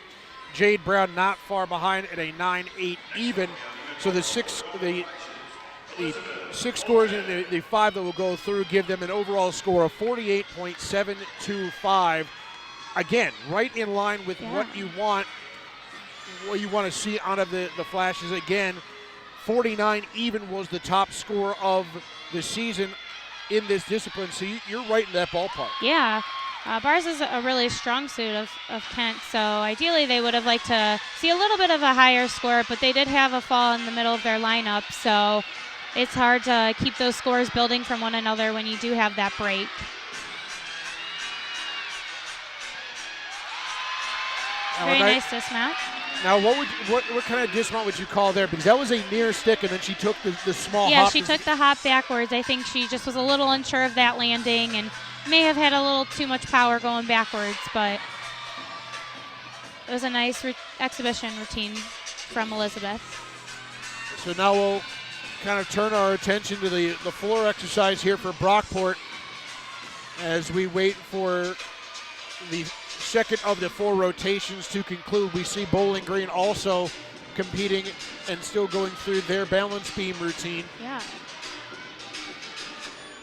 Jade Brown not far behind at a 9.8 even. So the six scores and the 5 that will go through give them an overall score of 48.725. Again, right in line with what you want to see out of the Flashes. Again, 49 even was the top score of the season in this discipline, so you're right in that ballpark. Yeah. Bars is a really strong suit of Kent, so ideally they would have liked to see a little bit of a higher score, but they did have a fall in the middle of their lineup, so it's hard to keep those scores building from one another when you do have that break. Very nice dismount. Now, what kind of dismount would you call there? Because that was a near stick, and then she took the small hop. Yeah, she took the hop backwards. I think she just was a little unsure of that landing and may have had a little too much power going backwards, but it was a nice exhibition routine from Elizabeth. So now we'll kind of turn our attention to the floor exercise here for Brockport as we wait for the second of the 4 rotations to conclude. We see Bowling Green also competing and still going through their balance beam routine. Yeah.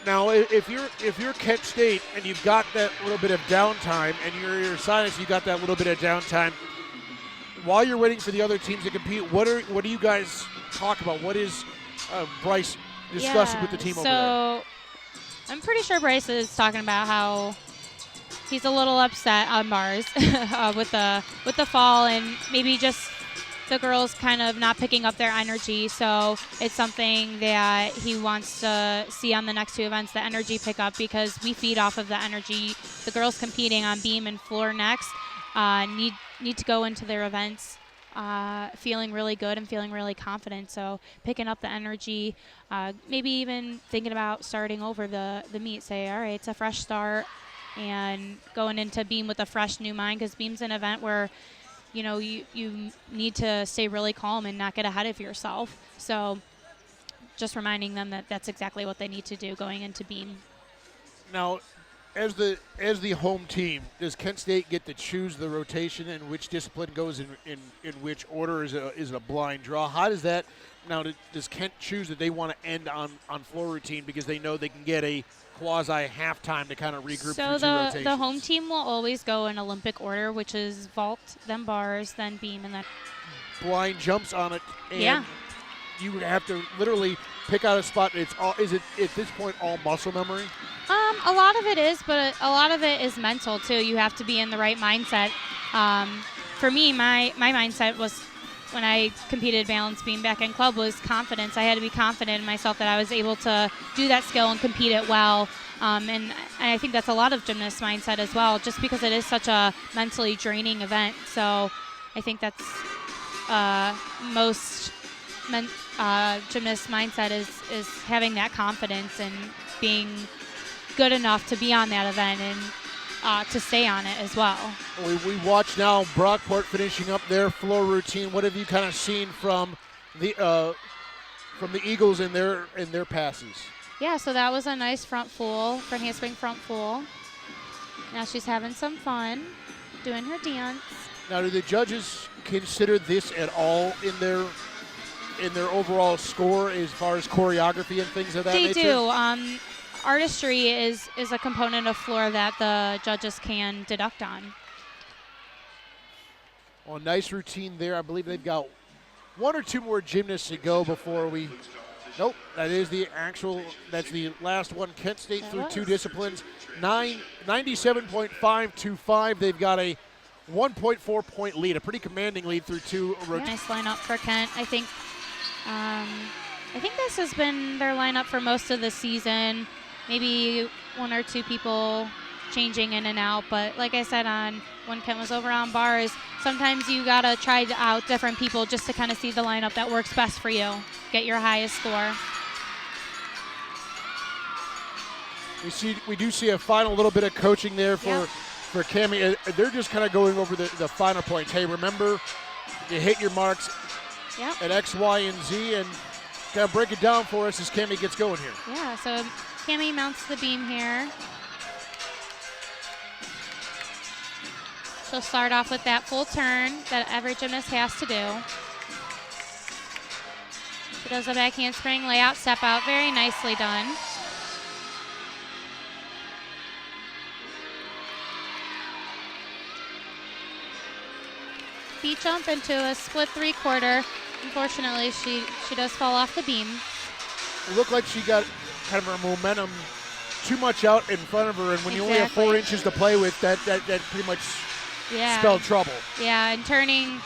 Now, if you're Kent State and you've got that little bit of downtime, and you're Ursinus, you got that little bit of downtime. While you're waiting for the other teams to compete, what do you guys talk about? What is Bryce discussing with the team over there? So I'm pretty sure Bryce is talking about how he's a little upset on bars with the fall, and maybe just the girls kind of not picking up their energy. So it's something that he wants to see on the next 2 events, the energy pick up, because we feed off of the energy. The girls competing on beam and floor next need to go into their events feeling really good and feeling really confident. So picking up the energy, maybe even thinking about starting over the meet. Say, all right, it's a fresh start, and going into beam with a fresh new mind, because beam's an event where you need to stay really calm and not get ahead of yourself. So just reminding them that that's exactly what they need to do going into beam. Now, as the home team, does Kent State get to choose the rotation and which discipline goes in which order? Is it a blind draw? How does that now? Does Kent choose that they want to end on floor routine because they know they can get a quasi halftime to kind of regroup? So the home team will always go in Olympic order, which is vault, then bars, then beam, and then blind jumps on it. And you would have to literally pick out a spot. Is it at this point all muscle memory? A lot of it is, but a lot of it is mental too. You have to be in the right mindset. For me, my mindset was, when I competed balance beam back in club, was confidence. I had to be confident in myself that I was able to do that skill and compete it well. And I think that's a lot of gymnast mindset as well, just because it is such a mentally draining event. So I think that's most gymnast mindset is having that confidence and being good enough to be on that event and to stay on it as well. We watch now Brockport finishing up their floor routine. What have you kind of seen from the Eagles in their passes? Yeah, so that was a nice front handspring front full. Now she's having some fun doing her dance. Now, do the judges consider this at all in their overall score as far as choreography and things of that They nature? do. Artistry is a component of floor that the judges can deduct on. Well, nice routine there. I believe they've got one or two more gymnasts to go before we. Nope, that's the last one. Kent State That through was. two disciplines, 97.525. They've got a 1.4 point lead, a pretty commanding lead through two. Nice lineup for Kent. I think this has been their lineup for most of the season. Maybe one or two people changing in and out, but like I said, when Kent was over on bars, sometimes you gotta try out different people just to kind of see the lineup that works best for you. Get your highest score. We do see a final little bit of coaching there for Cammie. They're just kind of going over the final points. Hey, remember, you hit your marks at X, Y, and Z, and kind of break it down for us as Cammie gets going here. Yeah, so Cammie mounts the beam here. She'll start off with that full turn that every gymnast has to do. She does a back handspring, layout, step out. Very nicely done. Feet jump into a split three-quarter. Unfortunately, she does fall off the beam. It looked like she got kind of her momentum too much out in front of her, and when you only have 4 inches to play with, that pretty much spelled trouble. Yeah, and turning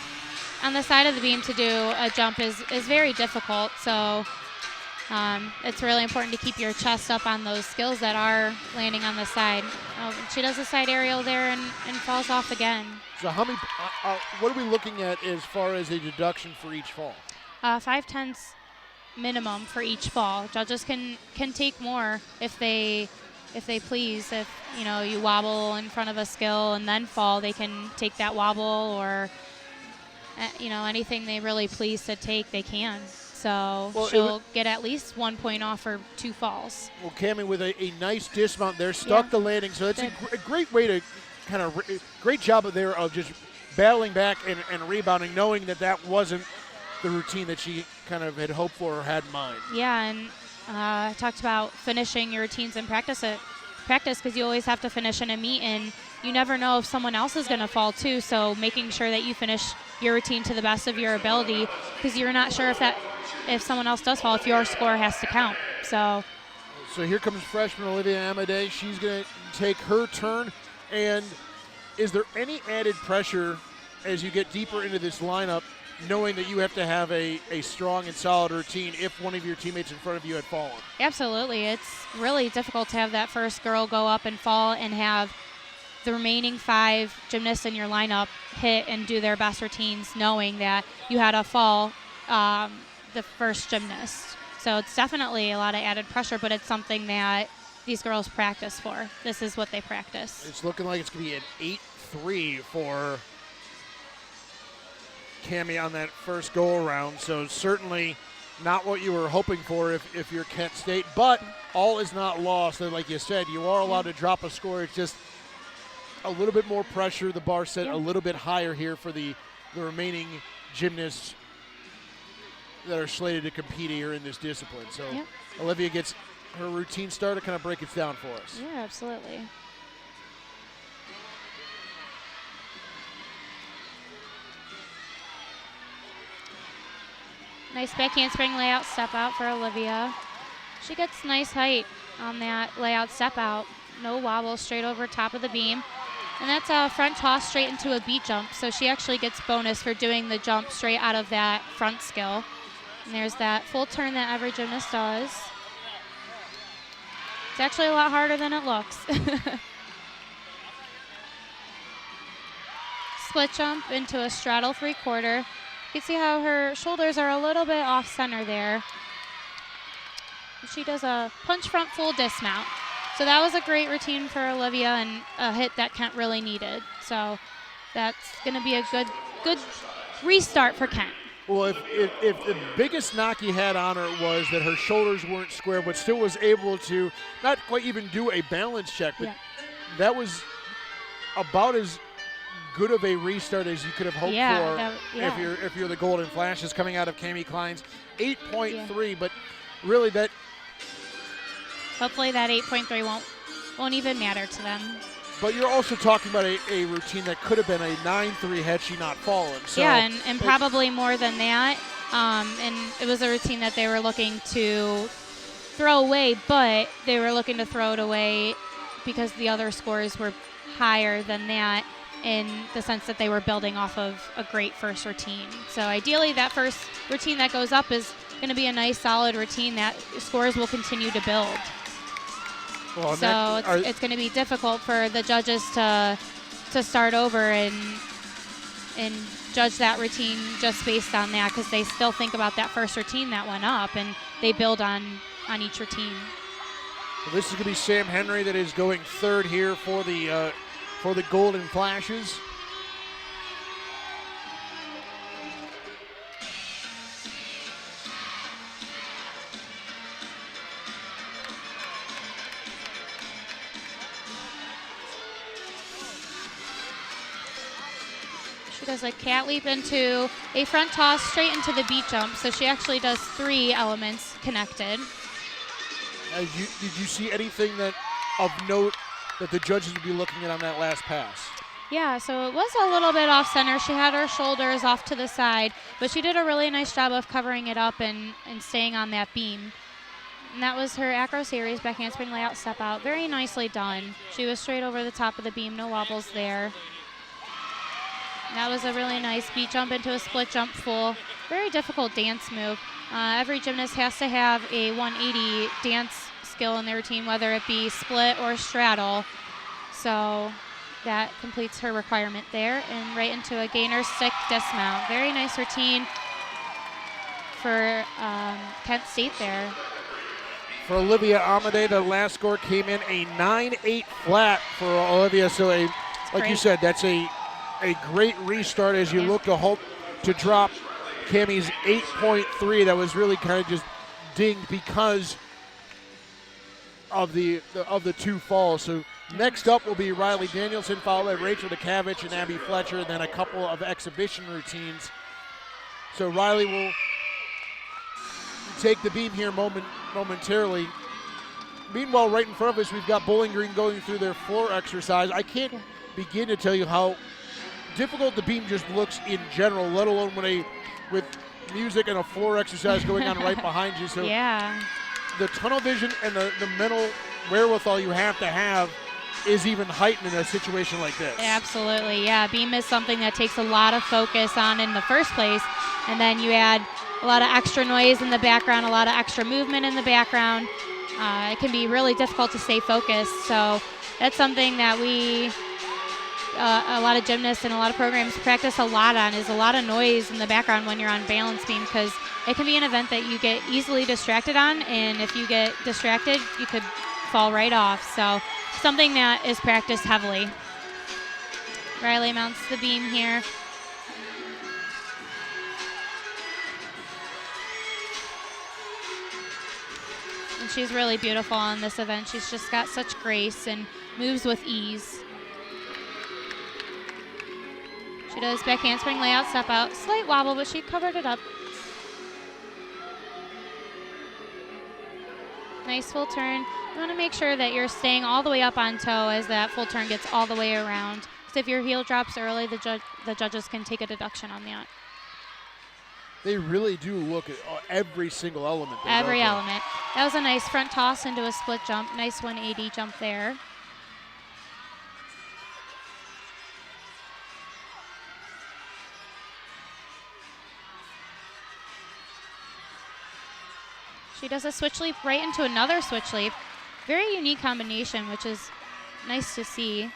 on the side of the beam to do a jump is very difficult. So it's really important to keep your chest up on those skills that are landing on the side. She does a side aerial there and falls off again. So how many? What are we looking at as far as a deduction for each fall? 5/10 minimum for each fall. Judges can take more if they please. If you wobble in front of a skill and then fall, they can take that wobble, or anything they really please to take, they can. So she'll get at least 1 point off for 2 falls. Well, Cammie with a nice dismount there, stuck the landing. So that's a great way to kind of great job there of just battling back and rebounding, knowing that wasn't the routine that she kind of had hoped for or had in mind. Yeah, and I talked about finishing your routines in practice because you always have to finish in a meet, and you never know if someone else is going to fall too. So making sure that you finish your routine to the best of your ability, because you're not sure if someone else does fall, if your score has to count. So here comes freshman Olivia Amadei. She's going to take her turn. And is there any added pressure as you get deeper into this lineup, knowing that you have to have a strong and solid routine if one of your teammates in front of you had fallen? Absolutely. It's really difficult to have that first girl go up and fall and have the remaining 5 gymnasts in your lineup hit and do their best routines, knowing that you had a fall, the first gymnast. So it's definitely a lot of added pressure, but it's something that these girls practice for. This is what they practice. It's looking like it's going to be an 8-3 for Cammie on that first go-around. So certainly not what you were hoping for if you're Kent State. But all is not lost. And like you said, you are allowed to drop a score. It's just a little bit more pressure. The bar set a little bit higher here for the remaining gymnasts that are slated to compete here in this discipline. So Olivia gets her routine started, kind of break it down for us. Yeah, absolutely. Nice back handspring layout step out for Olivia. She gets nice height on that layout step out. No wobble, straight over top of the beam. And that's a front toss straight into a beat jump. So she actually gets bonus for doing the jump straight out of that front skill. And there's that full turn that every gymnast does. It's actually a lot harder than it looks. Split jump into a straddle 3/4. You can see how her shoulders are a little bit off center there. She does a punch front full dismount. So that was a great routine for Olivia and a hit that Kent really needed. So that's going to be a good restart for Kent. Well, if the biggest knock he had on her was that her shoulders weren't square, but still was able to not quite even do a balance check, but that was about as good of a restart as you could have hoped if you're the Golden Flashes coming out of Cami Klein's 8.3, but really that. Hopefully that 8.3 won't even matter to them. But you're also talking about a routine that could have been a 9.3 had she not fallen. So yeah, and probably more than that. And it was a routine that they were looking to throw away, but they were looking to throw it away because the other scores were higher than that, in the sense that they were building off of a great first routine. So ideally that first routine that goes up is going to be a nice solid routine that scores will continue to build. Well, so it's going to be difficult for the judges to start over and judge that routine just based on that, because they still think about that first routine that went up and they build on each routine. Well, this is going to be Sam Henry that is going third here for the Golden Flashes. She does a cat leap into a front toss straight into the beat jump. So she actually does 3 elements connected. Did you see anything that of note that the judges would be looking at on that last pass? Yeah, so it was a little bit off center. She had her shoulders off to the side, but she did a really nice job of covering it up and staying on that beam. And that was her acro series, back handspring layout step out. Very nicely done. She was straight over the top of the beam, no wobbles there. That was a really nice beat jump into a split jump full. Very difficult dance move. Every gymnast has to have a 180 dance skill in their routine, whether it be split or straddle. So that completes her requirement there. And right into a gainer stick dismount. Very nice routine for Kent State there. For Olivia Amade, the last score came in a 9.8 flat for Olivia. So like you said, that's a great restart as you look to hope to drop Cammie's 8.3 that was really kind of just dinged because of the 2 falls. So next up will be Riley Danielson, followed by Rachel DeCavich and Abby Fletcher, and then a couple of exhibition routines. So Riley will take the beam here momentarily. Meanwhile, right in front of us, we've got Bowling Green going through their floor exercise. I can't begin to tell you how difficult the beam just looks in general, let alone with music and a floor exercise going on right behind you. So yeah, the tunnel vision and the mental wherewithal you have to have is even heightened in a situation like this. Absolutely, yeah. Beam is something that takes a lot of focus on in the first place, and then you add a lot of extra noise in the background, a lot of extra movement in the background. It can be really difficult to stay focused. So that's something that we a lot of gymnasts and a lot of programs practice a lot on, is a lot of noise in the background when you're on balance beam, because it can be an event that you get easily distracted on, and if you get distracted, you could fall right off. So something that is practiced heavily. Riley mounts the beam here. And she's really beautiful on this event. She's just got such grace and moves with ease. She does back handspring layout step out. Slight wobble, but she covered it up. Nice full turn. You want to make sure that you're staying all the way up on toe as that full turn gets all the way around. So if your heel drops early, the judges can take a deduction on that. They really do look at every single element. Every element. That was a nice front toss into a split jump. Nice 180 jump there. She does a switch leap right into another switch leap. Very unique combination, which is nice to see.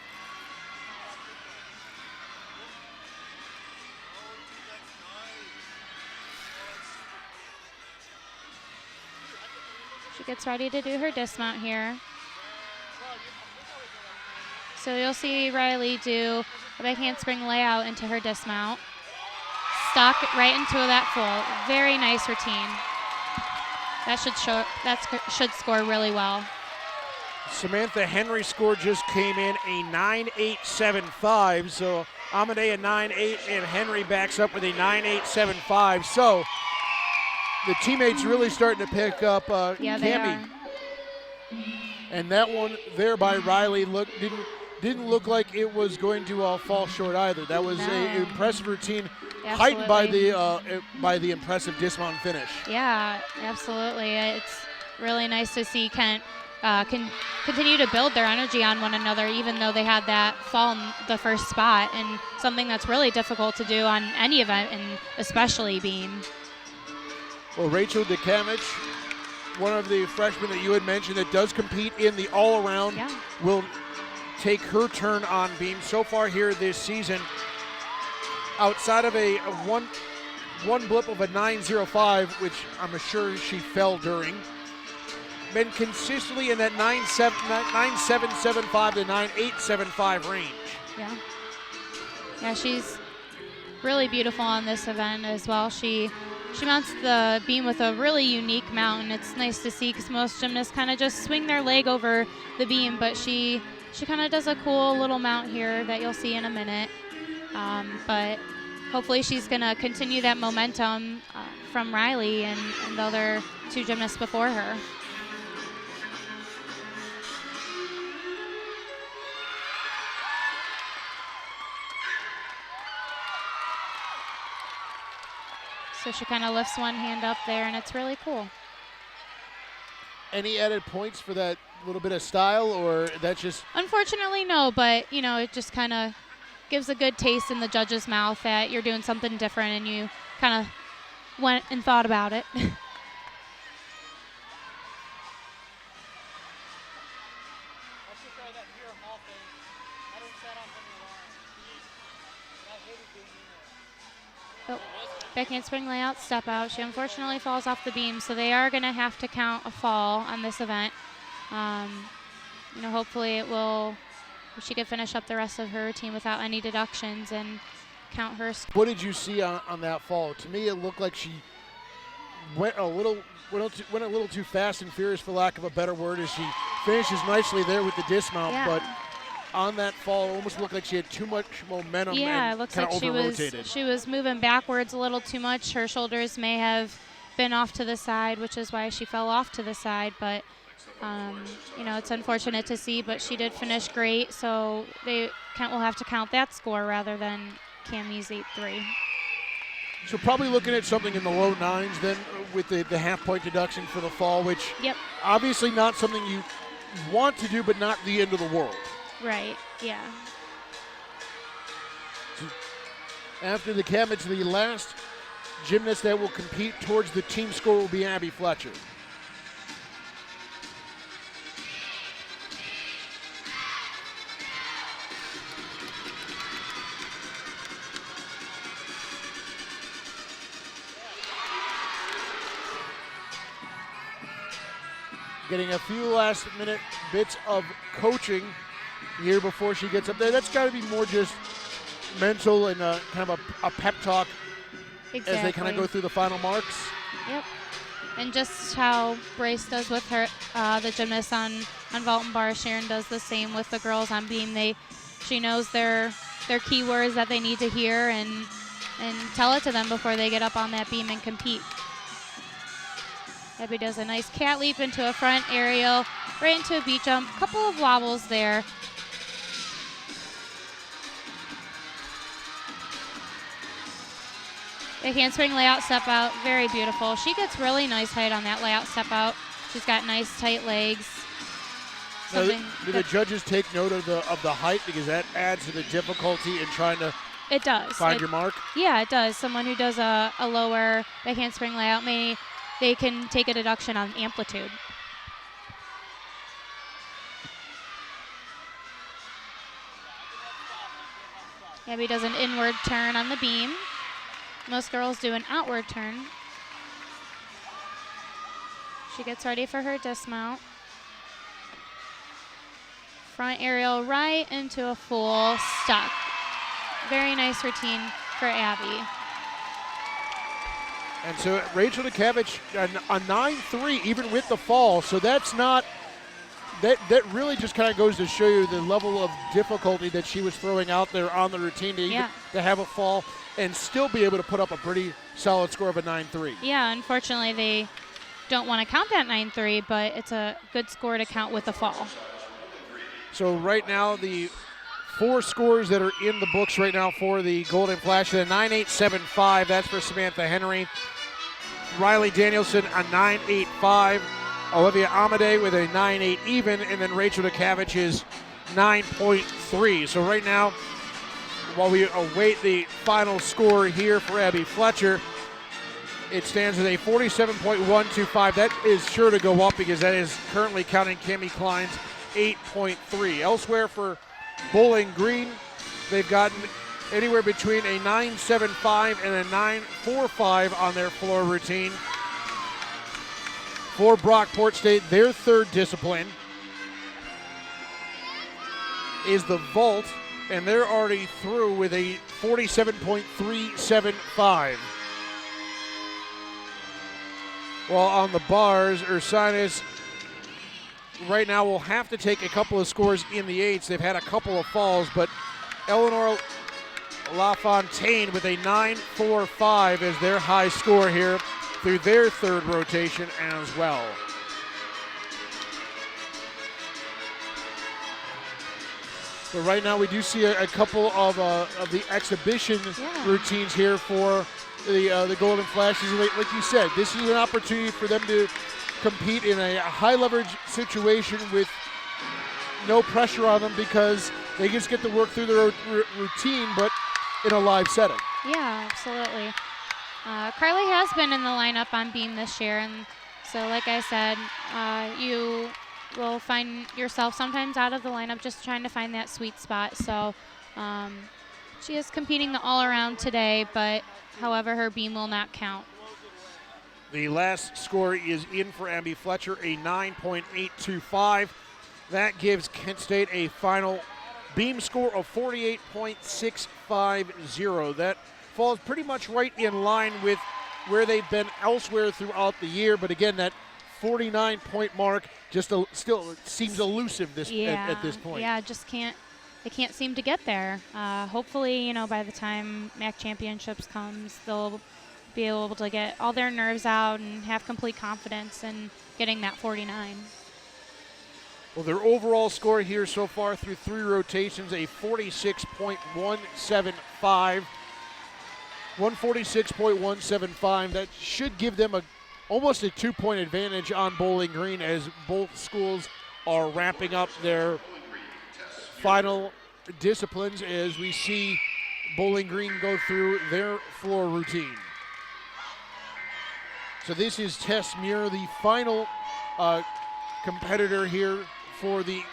She gets ready to do her dismount here. So you'll see Riley do a back handspring layout into her dismount. Stuck right into that full. Very nice routine. That should score really well. Samantha Henry's score just came in a 9.875. So Amadea 9.8 and Henry backs up with a 9.875. So the teammates really starting to pick up Yeah, they Cammie. are. And that one there by Riley didn't look like it was going to fall short either. That was an impressive routine, heightened by the impressive dismount and finish. Yeah, absolutely. It's really nice to see Kent can continue to build their energy on one another, even though they had that fall in the first spot, and something that's really difficult to do on any event, and especially beam. Well, Rachel DeKamich, one of the freshmen that you had mentioned that does compete in the all-around, will take her turn on beam. So far here this season, outside of a one blip of a 9.05, which I'm sure she fell during, been consistently in that 9.775 to 9.875 range. Yeah, she's really beautiful on this event as well. She mounts the beam with a really unique mount, and it's nice to see because most gymnasts kind of just swing their leg over the beam, but she kind of does a cool little mount here that you'll see in a minute. But hopefully she's going to continue that momentum from Riley and the other two gymnasts before her. So she kind of lifts one hand up there, and it's really cool. Any added points for that little bit of style, or that's just... Unfortunately, no, but, you know, it just kind of gives a good taste in the judge's mouth that you're doing something different, and you kind of went and thought about it. Oh, back handspring layout, step out. She unfortunately falls off the beam, so they are going to have to count a fall on this event. You know, hopefully she could finish up the rest of her routine without any deductions and count her score. What did you see on that fall? To me, it looked like she went a little too fast and furious, for lack of a better word, as she finishes nicely there with the dismount, but on that fall, it almost looked like she had too much momentum. Yeah, and it looks kinda like she was moving backwards a little too much. Her shoulders may have been off to the side, which is why she fell off to the side. But you know, it's unfortunate to see, but she did finish great. So will have to count that score rather than Cammie's 8.3. So probably looking at something in the low nines then with the half-point deduction for the fall, which obviously not something you want to do, but not the end of the world. Right, yeah. After the Cammage, the last gymnast that will compete towards the team score will be Abby Fletcher. Getting a few last-minute bits of coaching here before she gets up there. That's got to be more just mental and kind of a pep talk as they kind of go through the final marks. Yep. And just how Brace does with her, the gymnasts on vault and bar, Sharon does the same with the girls on beam. She knows their key words that they need to hear and tell it to them before they get up on that beam and compete. Abby does a nice cat leap into a front aerial, right into a beat jump. Couple of wobbles there. The handspring layout step out, very beautiful. She gets really nice height on that layout step out. She's got nice tight legs. Now, do the judges take note of the height, because that adds to the difficulty in trying to find your mark? Yeah, it does. Someone who does a lower back handspring layout, they can take a deduction on amplitude. Abby does an inward turn on the beam. Most girls do an outward turn. She gets ready for her dismount. Front aerial right into a full stuck. Very nice routine for Abby. And so Rachel DeKamich, a 9.3 even with the fall. So that's not that really just kind of goes to show you the level of difficulty that she was throwing out there on the routine to have a fall and still be able to put up a pretty solid score of a 9-3. Yeah, unfortunately they don't want to count that 9-3, but it's a good score to count with a fall. So right now the 4 scores that are in the books right now for the Golden Flash, a 9-8-7-5, that's for Samantha Henry. Riley Danielson, a 9-8-5. Olivia Amade with a 9-8 even, and then Rachel DeCavich is 9.3. So right now, while we await the final score here for Abby Fletcher, it stands at a 47.125. That is sure to go up because that is currently counting Cammie Klein's 8.3. Elsewhere for Bowling Green, they've gotten anywhere between a 9.75 and a 9.45 on their floor routine. For Brockport State, their third discipline is the vault, and they're already through with a 47.375. While on the bars, Ursinus right now will have to take a couple of scores in the 8s. They've had a couple of falls, but Eleanor LaFontaine with a 9.45 is their high score here through their third rotation as well. So right now we do see a couple of the exhibition routines here for the Golden Flashes. Like you said, this is an opportunity for them to compete in a high leverage situation with no pressure on them because they just get to work through their routine, but in a live setting. Yeah, absolutely. Carly has been in the lineup on beam this year, and so like I said, you will find yourself sometimes out of the lineup just trying to find that sweet spot. So she is competing the all-around today, but however, her beam will not count. The last score is in for Abby Fletcher, a 9.825. That gives Kent State a final beam score of 48.650. That falls pretty much right in line with where they've been elsewhere throughout the year. But again, that 49-point mark just still seems elusive at this point. Yeah, they can't seem to get there. Hopefully, by the time MAC Championships comes, they'll be able to get all their nerves out and have complete confidence in getting that 49. Well, their overall score here so far through 3 rotations, a 46.175. 146.175. That should give them almost a 2-point advantage on Bowling Green as both schools are wrapping up their final disciplines as we see Bowling Green go through their floor routine. So this is Tess Muir, the final competitor here for the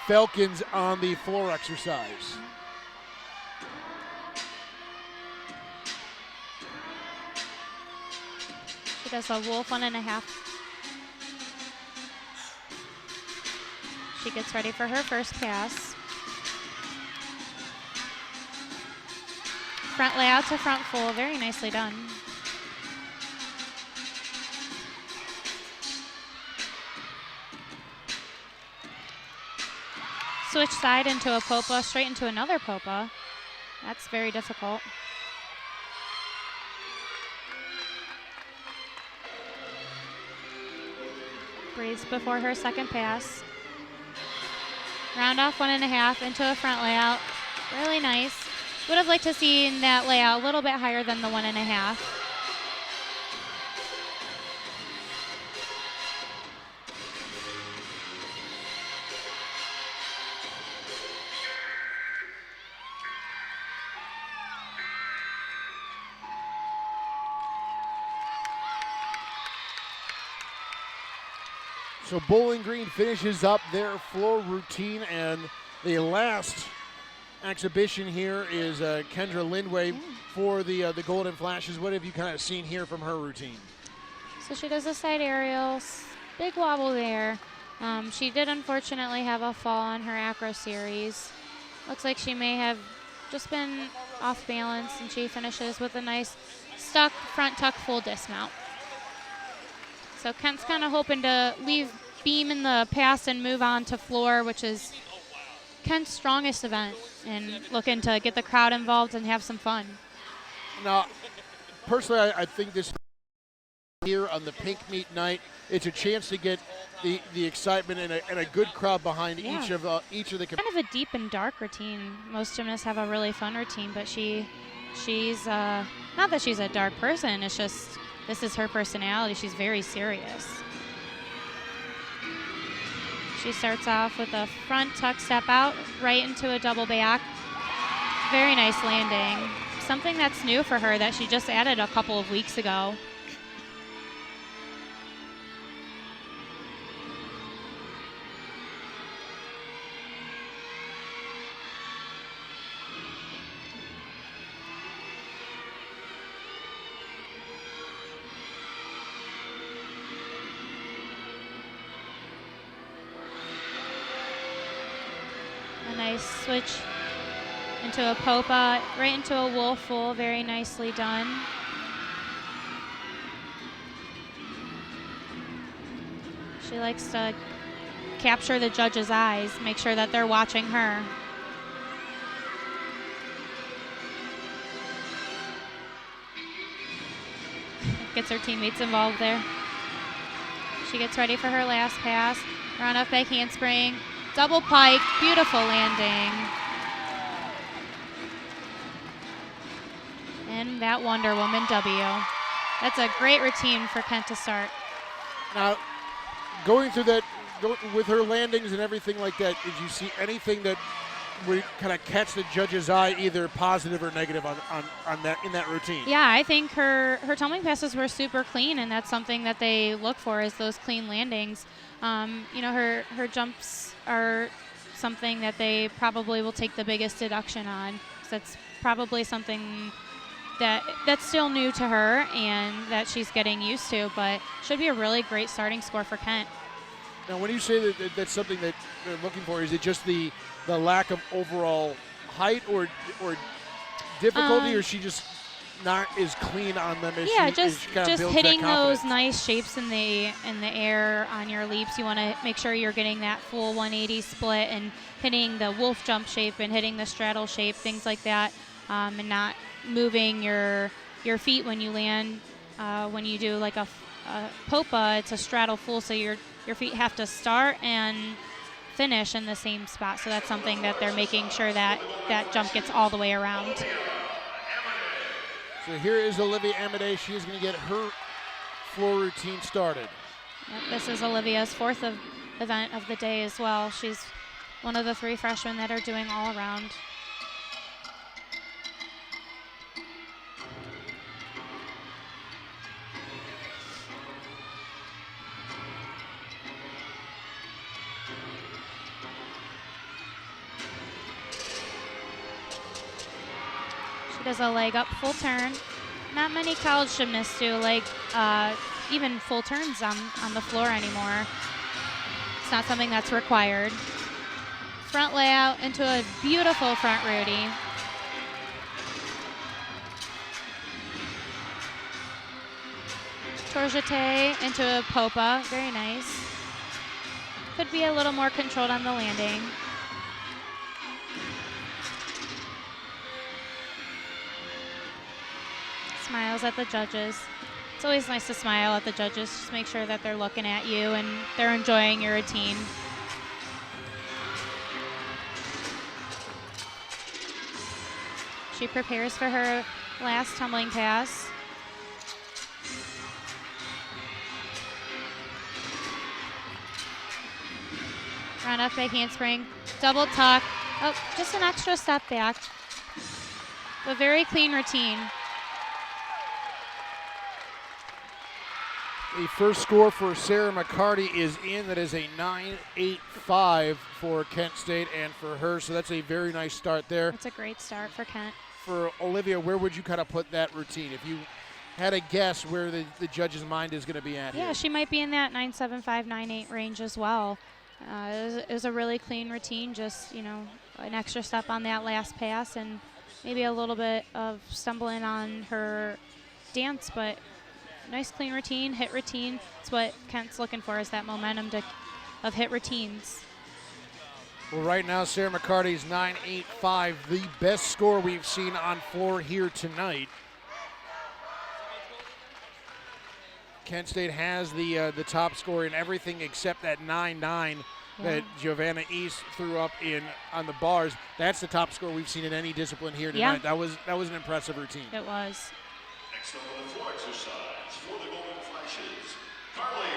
Falcons on the floor exercise. She does a wolf 1.5. She gets ready for her first pass. Front layout to front full, very nicely done. Switch side into a popa, straight into another popa. That's very difficult. Breathes before her second pass. Round off 1.5 into a front layout. Really nice. Would have liked to see that layout a little bit higher than the 1.5. So Bowling Green finishes up their floor routine, and the last exhibition here is Kendra Lindway for the Golden Flashes. What have you kind of seen here from her routine? So she does a side aerial, big wobble there. She did unfortunately have a fall on her acro series. Looks like she may have just been off balance, and she finishes with a nice stuck front tuck full dismount. So Kent's kind of hoping to leave beam in the pass and move on to floor, which is Kent's strongest event, and looking to get the crowd involved and have some fun. Now, personally, I think this here on the pink meat night, it's a chance to get the excitement and a good crowd behind each of the. Kind of a deep and dark routine. Most gymnasts have a really fun routine, but she's not that she's a dark person. It's just this is her personality. She's very serious. She starts off with a front tuck step out, right into a double back. Very nice landing. Something that's new for her that she just added a couple of weeks ago. A nice switch into a popa, right into a wolf full, very nicely done. She likes to capture the judge's eyes, make sure that they're watching her. Gets her teammates involved there. She gets ready for her last pass. Run off back handspring. Double pike, beautiful landing. And that Wonder Woman W. That's a great routine for Kent to start. Now, going through that, with her landings and everything like that, did you see anything that would kind of catch the judge's eye, either positive or negative on that in that routine? Yeah, I think her tumbling passes were super clean, and that's something that they look for is those clean landings. You know, her jumps are something that they probably will take the biggest deduction on. So that's probably something that's still new to her and that she's getting used to, but should be a really great starting score for Kent. Now, when you say that that's something that they're looking for, is it just the lack of overall height or difficulty, or is she just not as clean on them as just builds hitting that those nice shapes in the air on your leaps. You want to make sure you're getting that full 180 split and hitting the wolf jump shape and hitting the straddle shape, things like that, and not moving your feet when you land. When you do like a popa, it's a straddle full, so your feet have to start and finish in the same spot. So that's something that they're making sure that jump gets all the way around. So here is Olivia Amadei. She is going to get her floor routine started. Yep, this is Olivia's fourth event of the day as well. She's one of the 3 freshmen that are doing all around. She does a leg up full turn. Not many college gymnasts do even full turns on the floor anymore. It's not something that's required. Front layout into a beautiful front Rudy. Tourjete into a popa, very nice. Could be a little more controlled on the landing. Smiles at the judges. It's always nice to smile at the judges. Just make sure that they're looking at you and they're enjoying your routine. She prepares for her last tumbling pass. Run up back handspring, double tuck. Oh, just an extra step back. A very clean routine. The first score for Sarah McCarty is in. That is a 9.85 for Kent State and for her. So that's a very nice start there. That's a great start for Kent. For Olivia, where would you kind of put that routine? If you had a guess where the judge's mind is going to be at here. Yeah, she might be in that 9.75, 9.8 range as well. It was a really clean routine, just, you know, an extra step on that last pass and maybe a little bit of stumbling on her dance, but nice clean routine, hit routine. It's what Kent's looking for, is that momentum to of hit routines. Well, right now, Sarah McCarty's 9.85, the best score we've seen on floor here tonight. Kent State has the top score in everything except that 9.9 that Giovanna East threw up on the bars. That's the top score we've seen in any discipline here tonight. That was an impressive routine. It was. Next on the floor exercise for the Golden Flashes, Carly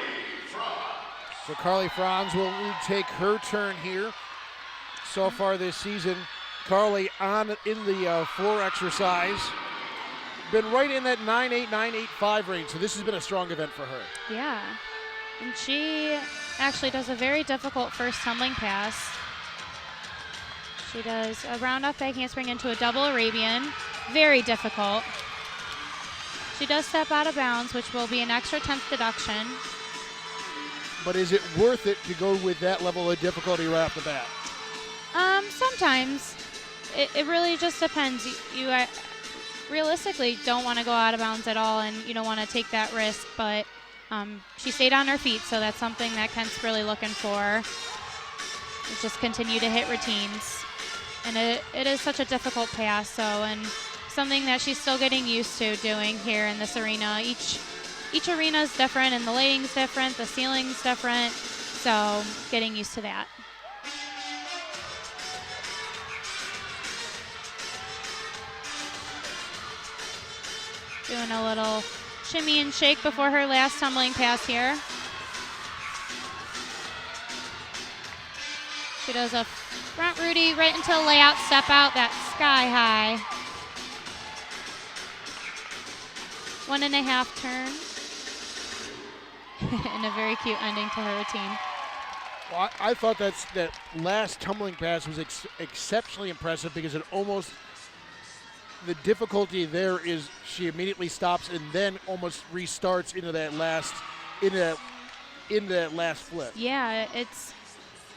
Franz. So Carly Franz will take her turn here. So far this season, Carly in the floor exercise. Been right in that 9.8, 9.85 range, so this has been a strong event for her. Yeah, and she actually does a very difficult first tumbling pass. She does a round off back handspring into a double Arabian, very difficult. She does step out of bounds, which will be an extra 10th deduction. But is it worth it to go with that level of difficulty right off the bat? Sometimes. It really just depends. You realistically don't want to go out of bounds at all, and you don't want to take that risk, but she stayed on her feet, so that's something that Kent's really looking for. Is just continue to hit routines. And it is such a difficult pass, and something that she's still getting used to doing here in this arena. Each arena is different, and the lighting's different, the ceiling's different, so getting used to that. Doing a little shimmy and shake before her last tumbling pass here. She does a front Rudy right into a layout step out, that's sky high. 1.5 turn. And a very cute ending to her routine. Well, I thought that last tumbling pass was exceptionally impressive because it almost, the difficulty there is she immediately stops and then almost restarts into that last flip. Yeah, it's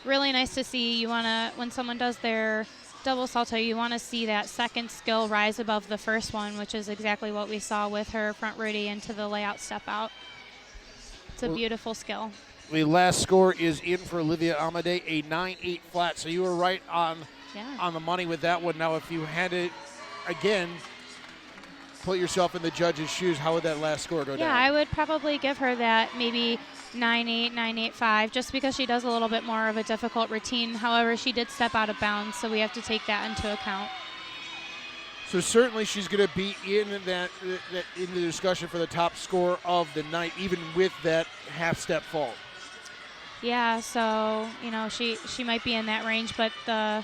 really nice to see. You wanna, when someone does their double salto, you want to see that second skill rise above the first one, which is exactly what we saw with her front Rudy into the layout step out. It's a beautiful skill. The last score is in for Olivia Amade, a 9.8 flat. So you were right on the money with that one. Now, if you had to, again, put yourself in the judge's shoes, how would that last score go down? Yeah, I would probably give her that maybe 9.8, 9.85, just because she does a little bit more of a difficult routine. However, she did step out of bounds, so we have to take that into account. So certainly she's going to be in in the discussion for the top score of the night, even with that half-step fault. Yeah, so, you know, she might be in that range, but that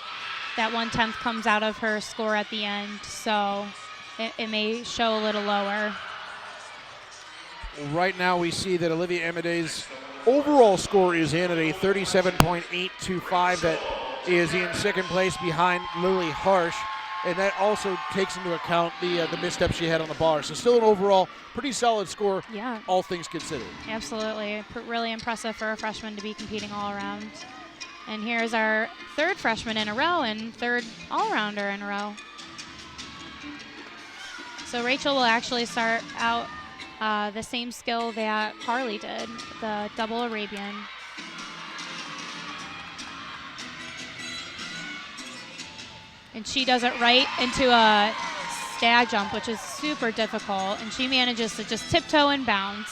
1/10 comes out of her score at the end, so it may show a little lower. Right now we see that Olivia Amade's overall score is in at a 37.825. That is in second place behind Lily Harsh, and that also takes into account the misstep she had on the bar. So still an overall pretty solid score, all things considered. Absolutely. Really impressive for a freshman to be competing all around. And here's our third freshman in a row and third all-rounder in a row. So Rachel will actually start out the same skill that Carly did, the double Arabian. And she does it right into a stag jump, which is super difficult, and she manages to just tiptoe and bounce.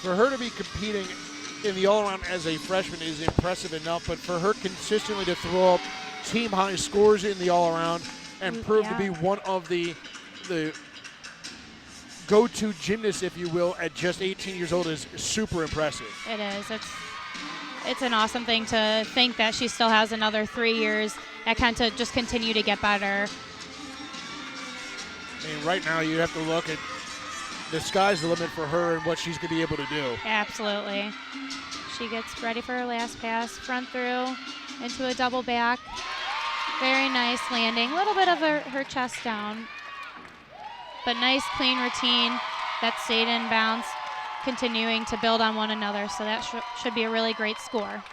For her to be competing in the all-around as a freshman is impressive enough, but for her consistently to throw up team-high scores in the all-around and prove to be one of the go-to gymnasts, if you will, at just 18 years old is super impressive. It is. It's an awesome thing to think that she still has another 3 years at Kent to just continue to get better. I mean, right now you have to look at the sky's the limit for her and what she's going to be able to do. Absolutely. She gets ready for her last pass, front through into a double back. Very nice landing. A little bit of her chest down, but nice clean routine that stayed in bounds, continuing to build on one another. So that should be a really great score.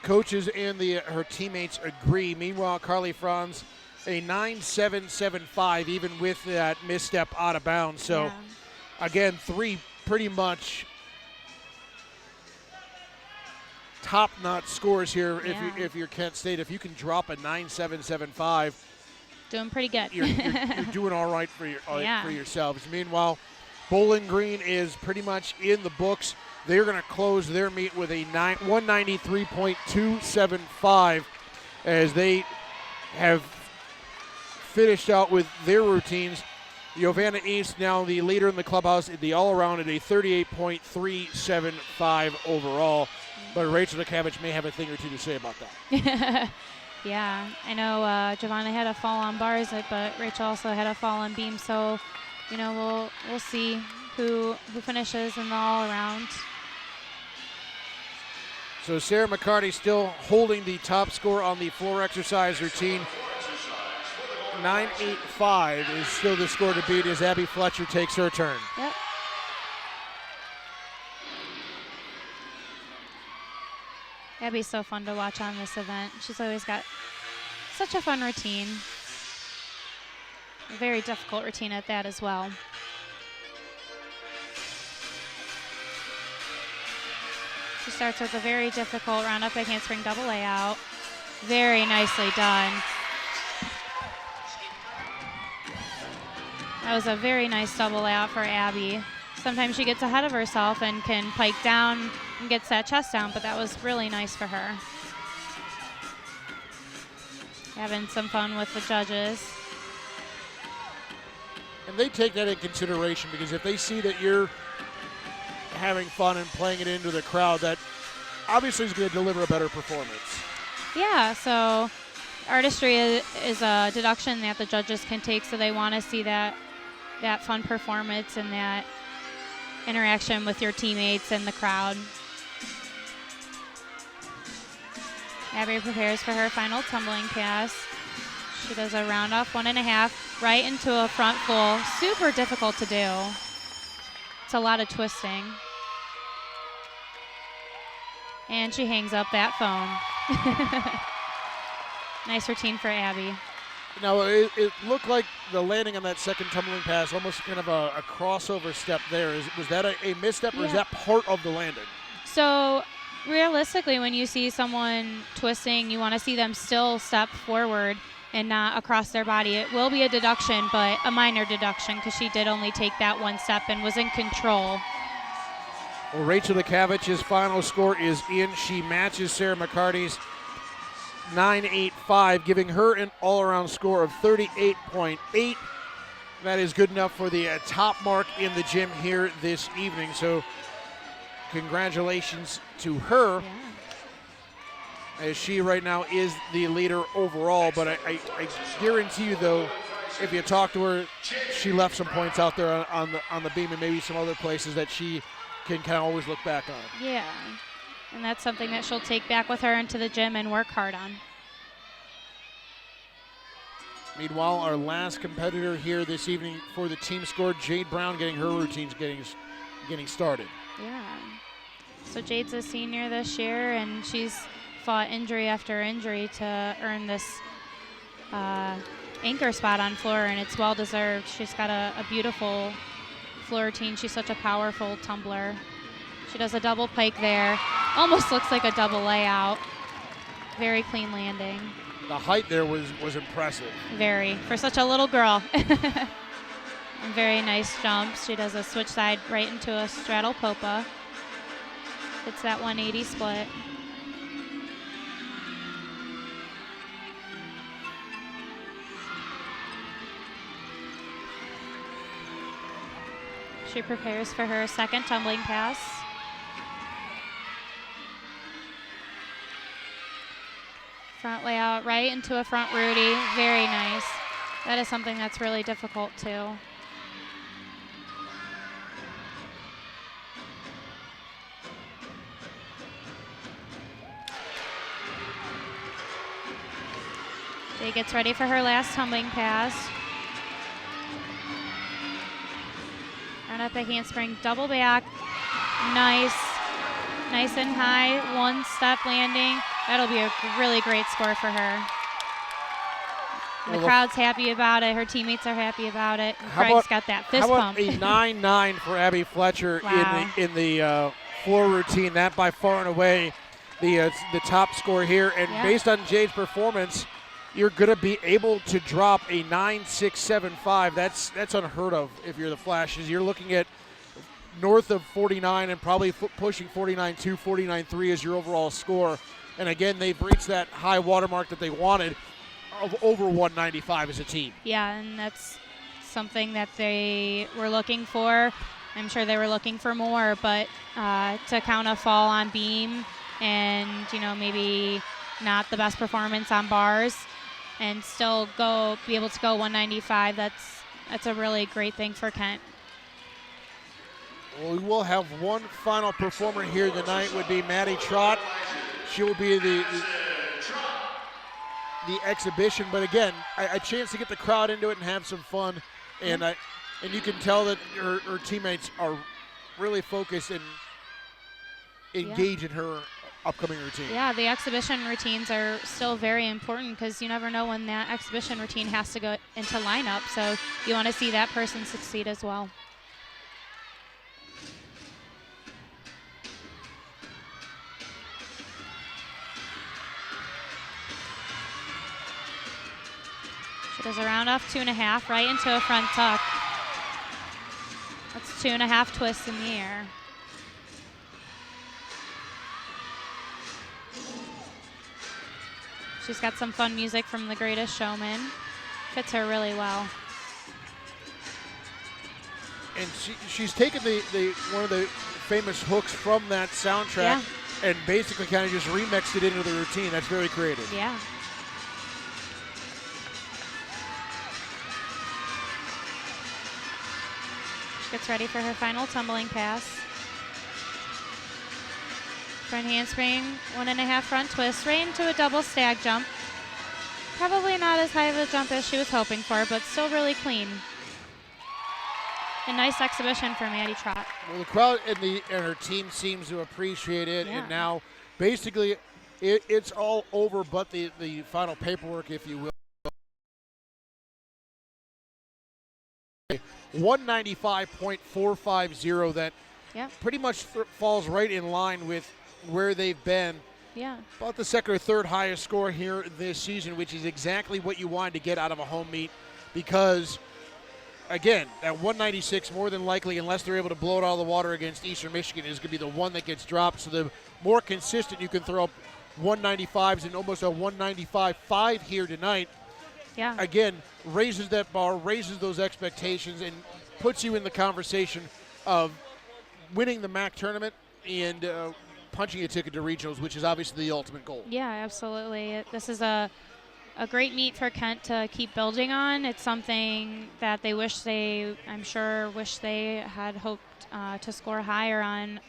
coaches and her teammates agree. Meanwhile, Carly Franz, a 9.775, even with that misstep out of bounds. So, Yeah. again, 3 pretty much top-notch scores here. Yeah. If you're Kent State, if you can drop a 9.775, Doing pretty good. you're doing all right for Yeah. for yourselves. Meanwhile, Bowling Green is pretty much in the books. They're going to close their meet with a 193.275 as they have finished out with their routines. Yovanna East now the leader in the clubhouse in the all-around at a 38.375 overall. But Rachel DeCavich may have a thing or two to say about that. Yeah, I know Giovanna had a fall on bars, but Rachel also had a fall on beam. So, we'll see who finishes in the all-around. So Sarah McCarty still holding the top score on the floor exercise routine. 9.85 is still the score to beat as Abby Fletcher takes her turn. Yep. Abby's so fun to watch on this event. She's always got such a fun routine. A very difficult routine at that as well. She starts with a very difficult round up backhand spring double layout. Very nicely done. That was a very nice double layout for Abby. Sometimes she gets ahead of herself and can pike down and gets that chest down, but that was really nice for her. Having some fun with the judges. And they take that in consideration because if they see that you're having fun and playing it into the crowd, that obviously is going to deliver a better performance. Yeah, so artistry is a deduction that the judges can take, so they want to see that fun performance and that interaction with your teammates and the crowd. Abby prepares for her final tumbling pass. She does a round off 1.5 right into a front full. Super difficult to do. It's a lot of twisting. And she hangs up that phone. Nice routine for Abby. Now, it looked like the landing on that second tumbling pass, almost kind of a crossover step there. Was that a misstep, or is that part of the landing? So, realistically, when you see someone twisting, you want to see them still step forward and not across their body. It will be a deduction, but a minor deduction because she did only take that one step and was in control. Well, Rachel DeCavich's final score is in. She matches Sarah McCarty's 9.85, giving her an all-around score of 38.8. That is good enough for the top mark in the gym here this evening. So congratulations to her, as she right now is the leader overall. But I guarantee you, though, if you talk to her, she left some points out there on the beam and maybe some other places that she can kind of always look back on. Yeah, and that's something that she'll take back with her into the gym and work hard on. Meanwhile, our last competitor here this evening for the team score, Jade Brown, getting her routines getting started. Yeah. So Jade's a senior this year, and she's fought injury after injury to earn this anchor spot on floor, and it's well-deserved. She's got a beautiful floor routine. She's such a powerful tumbler. She does a double pike there. Almost looks like a double layout. Very clean landing. The height there was impressive. Very, for such a little girl. And very nice jumps. She does a switch side right into a straddle popa. It's that 180 split. She prepares for her second tumbling pass. Front layout right into a front Rudy. Very nice. That is something that's really difficult too. Jay gets ready for her last tumbling pass. Run up a handspring, double back. Nice. Nice and high. One step landing. That'll be a really great score for her. And the Well, crowd's happy about it. Her teammates are happy about it. And How Craig's about- got that fist How about pump. a 9-9 for Abby Fletcher Wow. in the floor routine? That by far and away the top score here. And Yeah. based on Jade's performance, you're going to be able to drop a 9.675. That's unheard of if you're the Flashes. You're looking at north of 49 and probably pushing 49.2, 49.3 as your overall score. And again, they've reached that high watermark that they wanted of over 195 as a team. Yeah, and that's something that they were looking for. I'm sure they were looking for more, but to count a fall on beam and, maybe not the best performance on bars and still be able to go 195, that's a really great thing for Kent. Well, we will have one final performer here tonight, would be Maddie Trott. She will be the exhibition, but again, a chance to get the crowd into it and have some fun, and you can tell that her teammates are really focused and engaged in her upcoming routine. Yeah, the exhibition routines are still very important because you never know when that exhibition routine has to go into lineup, so you want to see that person succeed as well. She does a round off 2.5 right into a front tuck. That's 2.5 twists in the air. She's got some fun music from The Greatest Showman. Fits her really well. And she's taken the one of the famous hooks from that soundtrack and basically kind of just remixed it into the routine. That's very creative. Yeah. She gets ready for her final tumbling pass. Front handspring, 1.5 front twist, right into a double stag jump. Probably not as high of a jump as she was hoping for, but still really clean. A nice exhibition for Maddie Trott. Well, the crowd and her team seems to appreciate it, and now basically it's all over but the final paperwork, if you will. 195.450, that pretty much falls right in line with where they've been. Yeah. About the second or third highest score here this season, which is exactly what you wanted to get out of a home meet, because again, that 196 more than likely, unless they're able to blow it out of the water against Eastern Michigan, is going to be the one that gets dropped. So the more consistent you can throw up 195s and almost a 195.5 here tonight, again, raises that bar, raises those expectations, and puts you in the conversation of winning the MAC tournament and punching a ticket to regionals, which is obviously the ultimate goal. Yeah, absolutely. This is a great meet for Kent to keep building on. It's something that I'm sure wish they had hoped to score higher on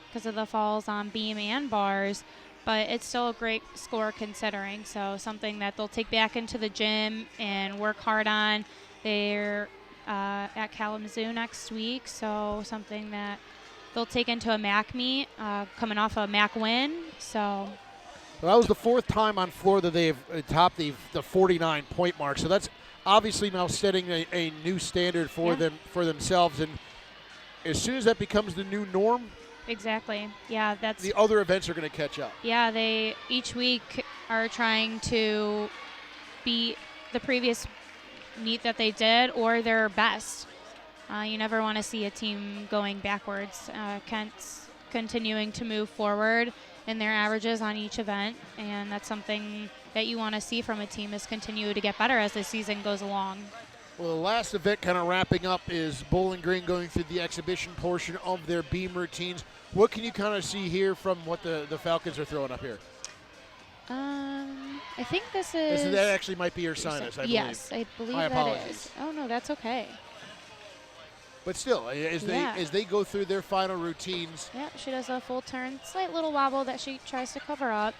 because of the falls on beam and bars, but it's still a great score considering. So something that they'll take back into the gym and work hard on. They're at Kalamazoo next week, so something that they'll take into a MAC meet, coming off a MAC win. So. Well, that was the fourth time on floor that they've topped the 49-point mark. So that's obviously now setting a new standard for themselves. And as soon as that becomes the new norm, exactly. Yeah, that's the other events are going to catch up. Yeah, they each week are trying to beat the previous meet that they did or their best. You never want to see a team going backwards. Kent's continuing to move forward in their averages on each event, and that's something that you want to see from a team, is continue to get better as the season goes along. Well, the last event kind of wrapping up is Bowling Green going through the exhibition portion of their beam routines. What can you kind of see here from what the Falcons are throwing up here? I think this is... That actually might be Ursinus, I believe. Yes, I believe that is. Oh, no, that's okay. But still, as they go through their final routines. Yeah, she does a full turn, slight little wobble that she tries to cover up.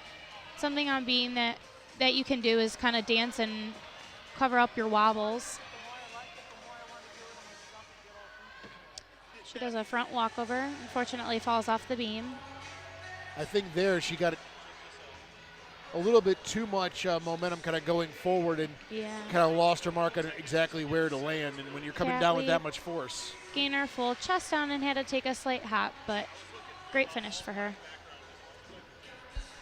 Something on beam that you can do is kind of dance and cover up your wobbles. She does a front walkover. Unfortunately, falls off the beam. I think there she got a little bit too much momentum kind of going forward and kind of lost her mark on exactly where to land. And when you're coming down with that much force. Gained her full chest down and had to take a slight hop, but great finish for her.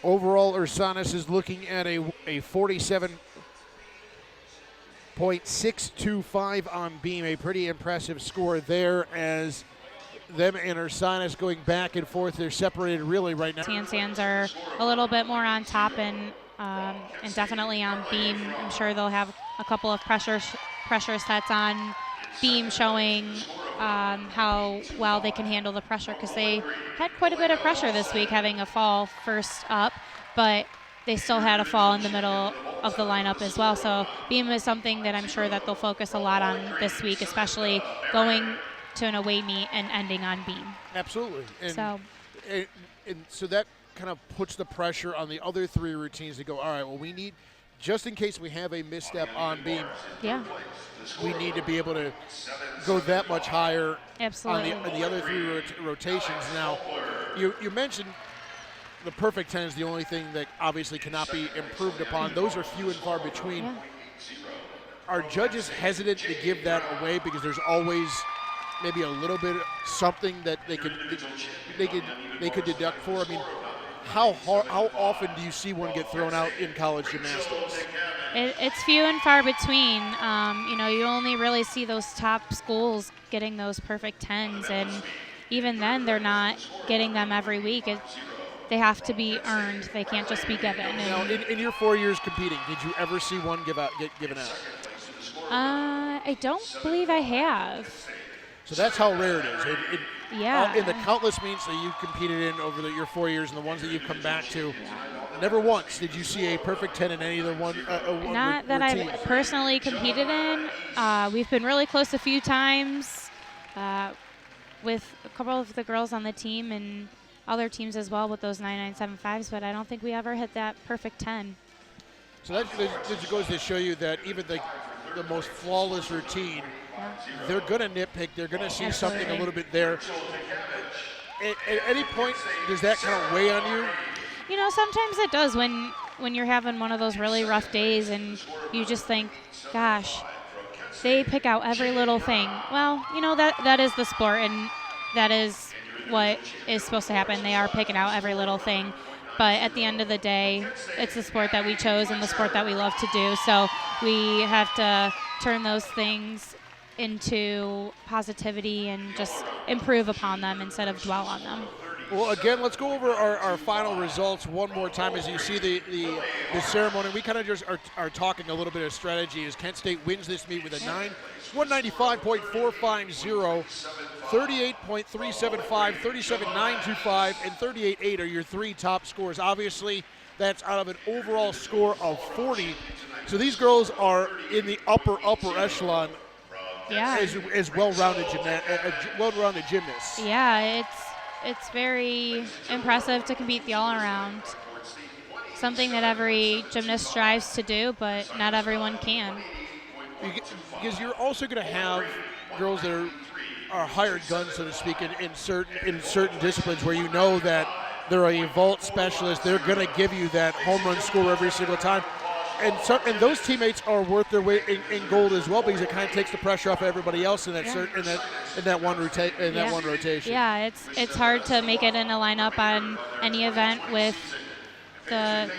Overall, Ursinus is looking at a 47.625 on beam, a pretty impressive score there, as them and Ursinus going back and forth. They're separated really right now. Sands are a little bit more on top and definitely on beam. I'm sure they'll have a couple of pressure sets on beam showing how well they can handle the pressure, because they had quite a bit of pressure this week having a fall first up, but they still had a fall in the middle of the lineup as well. So beam is something that I'm sure that they'll focus a lot on this week, especially going to an away meet and ending on beam. Absolutely. And so that kind of puts the pressure on the other three routines to go, all right, well, we need, just in case we have a misstep on beam, we need to be able to go that much higher. Absolutely. On the other three rotations. Now, you mentioned the perfect 10 is the only thing that obviously cannot be improved upon. Those are few and far between. Yeah. Are judges hesitant to give that away because there's always maybe a little bit something that they could deduct for? I mean, how often do you see one get thrown out in college gymnastics? It's few and far between. You only really see those top schools getting those perfect 10s, and even then they're not getting them every week. They have to be earned. They can't just be given. Now, in your 4 years competing, did you ever see one get given out? I don't believe I have. So that's how rare it is. Yeah. In the countless meets that you've competed in over your 4 years and the ones that you've come back to, never once did you see a perfect 10 in any of the one Not that routine. I've personally competed in. We've been really close a few times with a couple of the girls on the team and other teams as well with those 9975s, but I don't think we ever hit that perfect 10. So that goes to show you that even the most flawless routine, they're going to nitpick. They're going to see something a little bit there. At any point, does that kind of weigh on you? Sometimes it does when you're having one of those really rough days and you just think, gosh, they pick out every little thing. Well, that is the sport, and that is what is supposed to happen. They are picking out every little thing. But at the end of the day, it's the sport that we chose and the sport that we love to do. So we have to turn those things into positivity and just improve upon them instead of dwell on them. Well, again, let's go over our final results one more time as you see the ceremony. We kind of just are talking a little bit of strategy as Kent State wins this meet with a 195.450, 38.375, 37.925, and 38.8 are your three top scores. Obviously, that's out of an overall score of 40. So these girls are in the upper echelon. Yeah. As well-rounded gymnasts. Yeah, it's very impressive to compete the all-around. Something that every gymnast strives to do, but not everyone can. Because you're also going to have girls that are hired guns, so to speak, in certain disciplines where you know that they're a vault specialist. They're going to give you that home run score every single time. And those teammates are worth their weight in gold as well, because it kind of takes the pressure off everybody else in that one rotation. Yeah, it's hard to make it in a lineup on any event with the